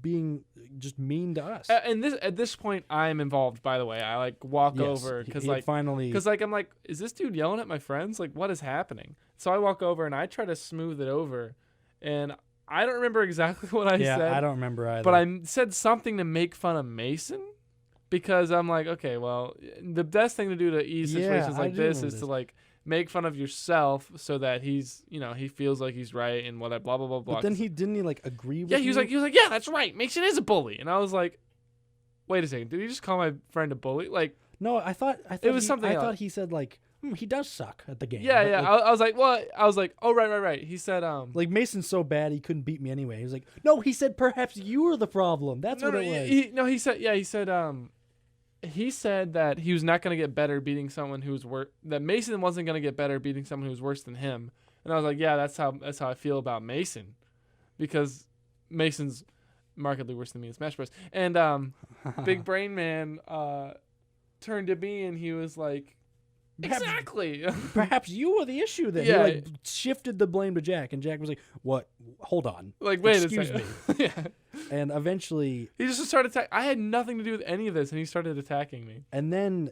being just mean to us. And at this point, I'm involved. By the way, I like walk over because I'm like, is this dude yelling at my friends? Like, what is happening? So I walk over and I try to smooth it over. And I don't remember exactly what I said. Yeah, I don't remember either. But I said something to make fun of Mason because I'm like, okay, well, the best thing to do to ease situations like this is to like make fun of yourself so that he's, he feels like he's right and whatever, blah, blah, blah, blah. But then didn't he like agree with you? Yeah, he was like, yeah, that's right. Mason is a bully. And I was like, wait a second. Did he just call my friend a bully? Like, no, I thought it was something else. I thought he said like, he does suck at the game. Yeah, yeah. Like, I was like, what? I was like, oh, right. He said, like Mason's so bad he couldn't beat me anyway. He was like, no, he said perhaps you were the problem. That's what it was. He said that he was not going to get better beating someone who was worse. That Mason wasn't going to get better beating someone who was worse than him. And I was like, yeah, that's how I feel about Mason, because Mason's markedly worse than me in Smash Bros. And Big Brain Man turned to me and he was like, exactly. Perhaps you were the issue then. Yeah. He shifted the blame to Jack, and Jack was like, "What? Hold on. Like, wait, excuse me." Yeah. And eventually, he just started attacking. I had nothing to do with any of this, and he started attacking me. And then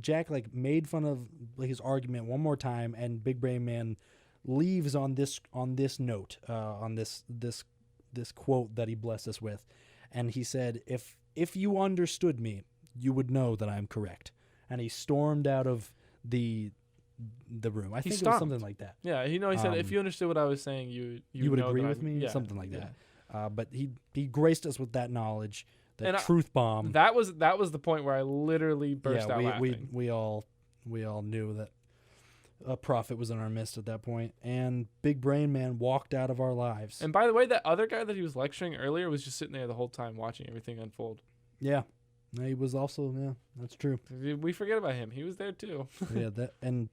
Jack like made fun of like his argument one more time, and Big Brain Man leaves on this note, on this quote that he blessed us with, and he said, "If you understood me, you would know that I am correct." And he stormed out of the the room. I think it was stomped. something like that. Yeah, he said if you understood what I was saying, you would know agree that with I'm- me, yeah, something like yeah. that. But he graced us with that knowledge, the And truth bomb. That was the point where I literally burst out laughing. we all knew that a prophet was in our midst at that point, and Big Brain Man walked out of our lives. And by the way, that other guy that he was lecturing earlier was just sitting there the whole time watching everything unfold. Yeah, he was also that's true. We forget about him. He was there too. Yeah, that and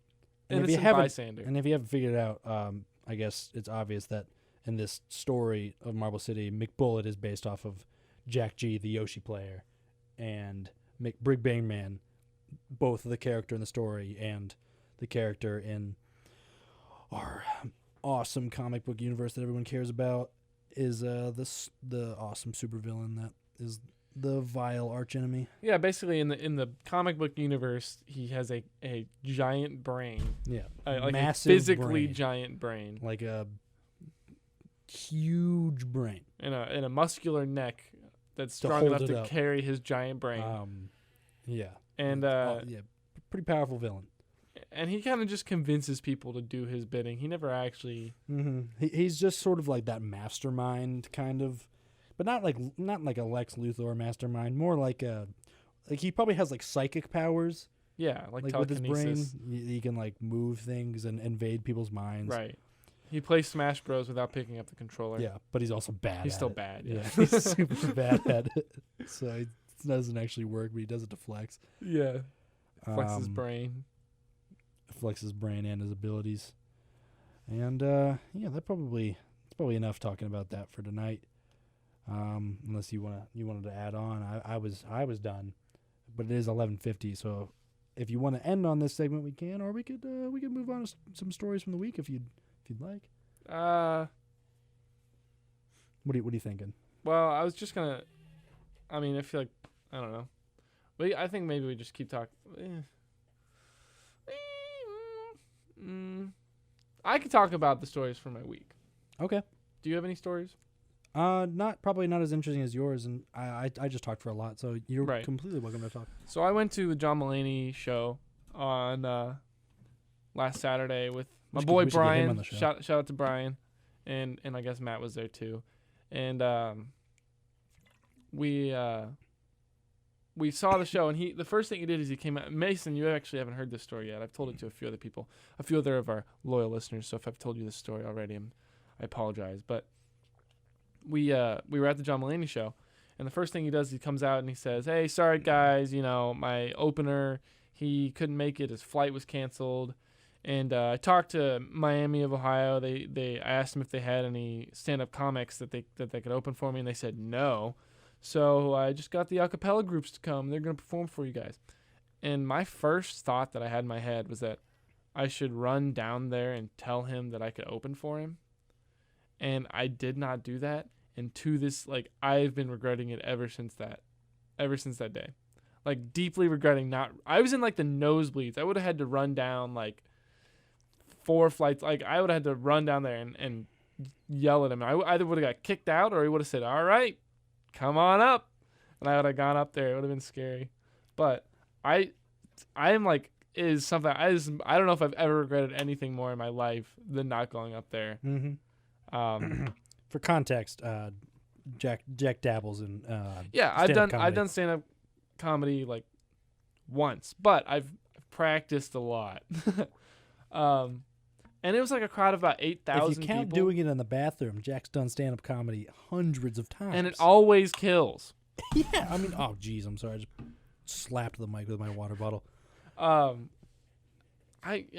if Innocent you haven't bystander. and if you haven't figured it out, I guess it's obvious that in this story of Marble City, McBullet is based off of Jack G, the Yoshi player, and Big Bang Man, both the character in the story and the character in our awesome comic book universe that everyone cares about, is the awesome supervillain that is the vile archenemy. Yeah, basically in the comic book universe, he has a giant brain, Yeah, like massive a physically brain. giant brain, Like a huge brain. and a muscular neck that's To strong hold enough it to up. carry his giant brain. Yeah, And yeah, pretty powerful villain. and he kind of just convinces people to do his bidding. He never actually. Mm-hmm. He's just sort of like that mastermind kind of, but not like a Lex Luthor mastermind. More like he probably has like psychic powers. Yeah, like With his brain, telekinesis. he can like move things and invade people's minds. Right. He plays Smash Bros without picking up the controller. Yeah, but he's also bad. He's at still it. bad. Yeah, Yeah. he's super bad at it. So it doesn't actually work, but he does it to flex. Yeah. Flex his Um, brain. Flex his brain and his abilities. And yeah, it's probably enough talking about that for tonight. Unless you wanted to add on, I was done, but it is 11:50. So if you want to end on this segment, we can, or we could move on to some stories from the week if you'd like. What are you thinking? Well, I was just gonna. I mean, I feel like I don't know. I think maybe we just keep talking. I could talk about the stories from my week. Okay. Do you have any stories? Probably not as interesting as yours, and I just talked for a lot, so you're Right. completely welcome to talk. So I went to the John Mulaney show on last Saturday with my We boy should get him Brian. on the show. Shout out to Brian, and I guess Matt was there too, and we saw the show, and the first thing he did is he came out. Mason, you actually haven't heard this story yet. I've told it to a few other people, a few other of our loyal listeners. So if I've told you this story already, I apologize. But we were at the John Mulaney show, and the first thing he does, he comes out and he says, "Hey, sorry guys, my opener, he couldn't make it. His flight was canceled." And I talked to Miami of Ohio. I asked them if they had any stand-up comics that they could open for me, and they said no. So I just got the a cappella groups to come. They're going to perform for you guys. And my first thought that I had in my head was that I should run down there and tell him that I could open for him. And I did not do that. And to this, I've been regretting it ever since that day. Deeply regretting not. I was in the nosebleeds. I would have had to run down 4 flights. I would have had to run down there and yell at him. I either would have got kicked out or he would have said, "All right, come on up," and I would have gone up there. It would have been scary. But I am it is something I don't know if I've ever regretted anything more in my life than not going up there. Mm-hmm. For context, Jack dabbles in Yeah, I've stand-up done comedy. stand up comedy once, but I've practiced a lot. And it was a crowd of about 8,000 If you count people, doing it in the bathroom, Jack's done stand-up comedy hundreds of times. and it always kills. yeah, I mean, oh, geez, I'm sorry. I just slapped the mic with my water bottle. I could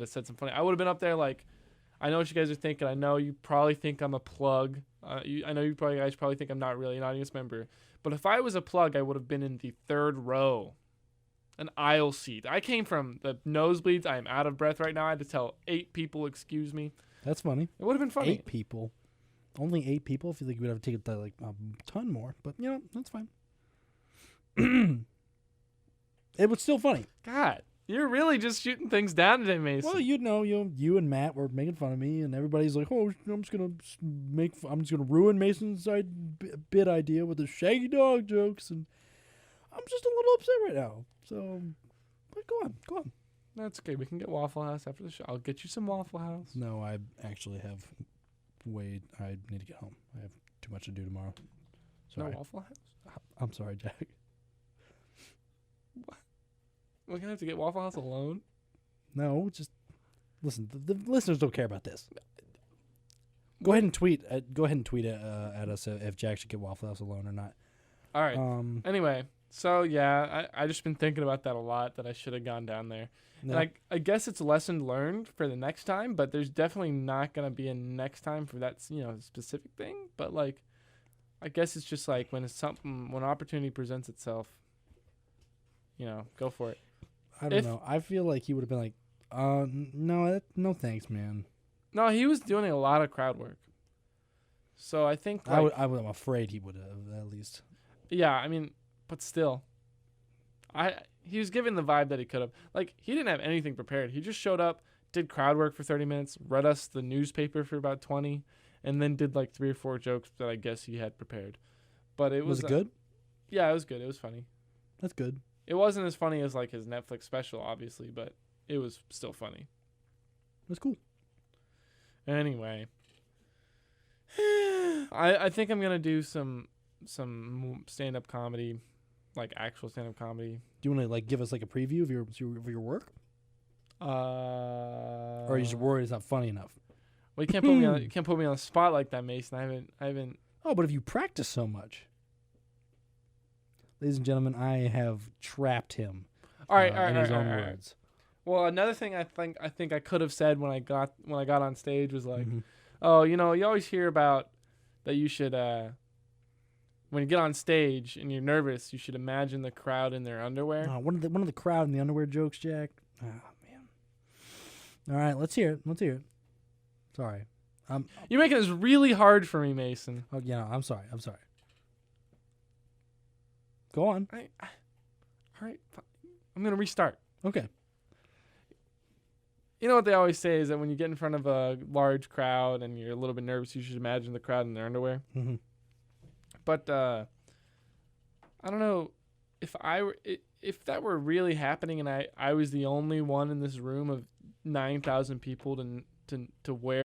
have said some funny. I would have been up there I know what you guys are thinking. I know you probably think I'm a plug. I know guys probably think I'm not really an audience member. But if I was a plug, I would have been in the 3rd row, an aisle seat. I came from the nosebleeds. I am out of breath right now. I had to tell 8 people, excuse me. That's funny. It would have been funny. 8 people. Only 8 people? I feel like you would have taken a ton more. But, that's fine. It was still funny. God, you're really just shooting things down today, Mason. Well, you and Matt were making fun of me, and everybody's like, "Oh, I'm just gonna ruin Mason's bit idea with the Shaggy Dog jokes," and I'm just a little upset right now. So, But go on. That's okay. We can get Waffle House after the show. I'll get you some Waffle House. No, I actually have I need to get home. I have too much to do tomorrow. Sorry. No Waffle House? I'm sorry, Jack. We're going to have to get Waffle House alone? No, just listen. The listeners don't care about this. Go ahead and tweet. Go ahead and tweet at us if Jack should get Waffle House alone or not. All right. Anyway, so yeah, I just been thinking about that a lot, that I should have gone down there. No. And I guess it's a lesson learned for the next time, but there's definitely not going to be a next time for that, specific thing. But like, I guess it's just like when when opportunity presents itself, go for it. I don't know. I feel like he would have been like, no thanks, man. No, he was doing a lot of crowd work. So I think I'm afraid he would have at least. Yeah, I mean, but still, he was giving the vibe that he could have. Like, he didn't have anything prepared. He just showed up, did crowd work for 30 minutes, read us the newspaper for about 20, and then did like 3 or 4 jokes that I guess he had prepared. But it was it good? Yeah, it was good. It was funny. That's good. It wasn't as funny as like his Netflix special, obviously, but it was still funny. That's cool. Anyway, I think I'm gonna do some stand-up comedy, like actual stand-up comedy. Do you want to like give us like a preview of your work? Or are you just worried it's not funny enough? Well, you can't put me on the spot like that, Mason. I haven't. Oh, but if you practice so much, ladies and gentlemen, I have trapped him. All right, in his own words. Well, another thing I think I could have said when I got on stage was like, oh, you always hear about that you should when you get on stage and you're nervous, you should imagine the crowd in their underwear. One of the crowd in the underwear jokes, Jack. Oh man. All right, let's hear it. Sorry. You're making this really hard for me, Mason. Oh, I'm sorry. Go on. All right, I'm gonna restart. Okay. You know what they always say is that when you get in front of a large crowd and you're a little bit nervous, you should imagine the crowd in their underwear. Mm-hmm. But I don't know if that were really happening and I was the only one in this room of 9,000 people to wear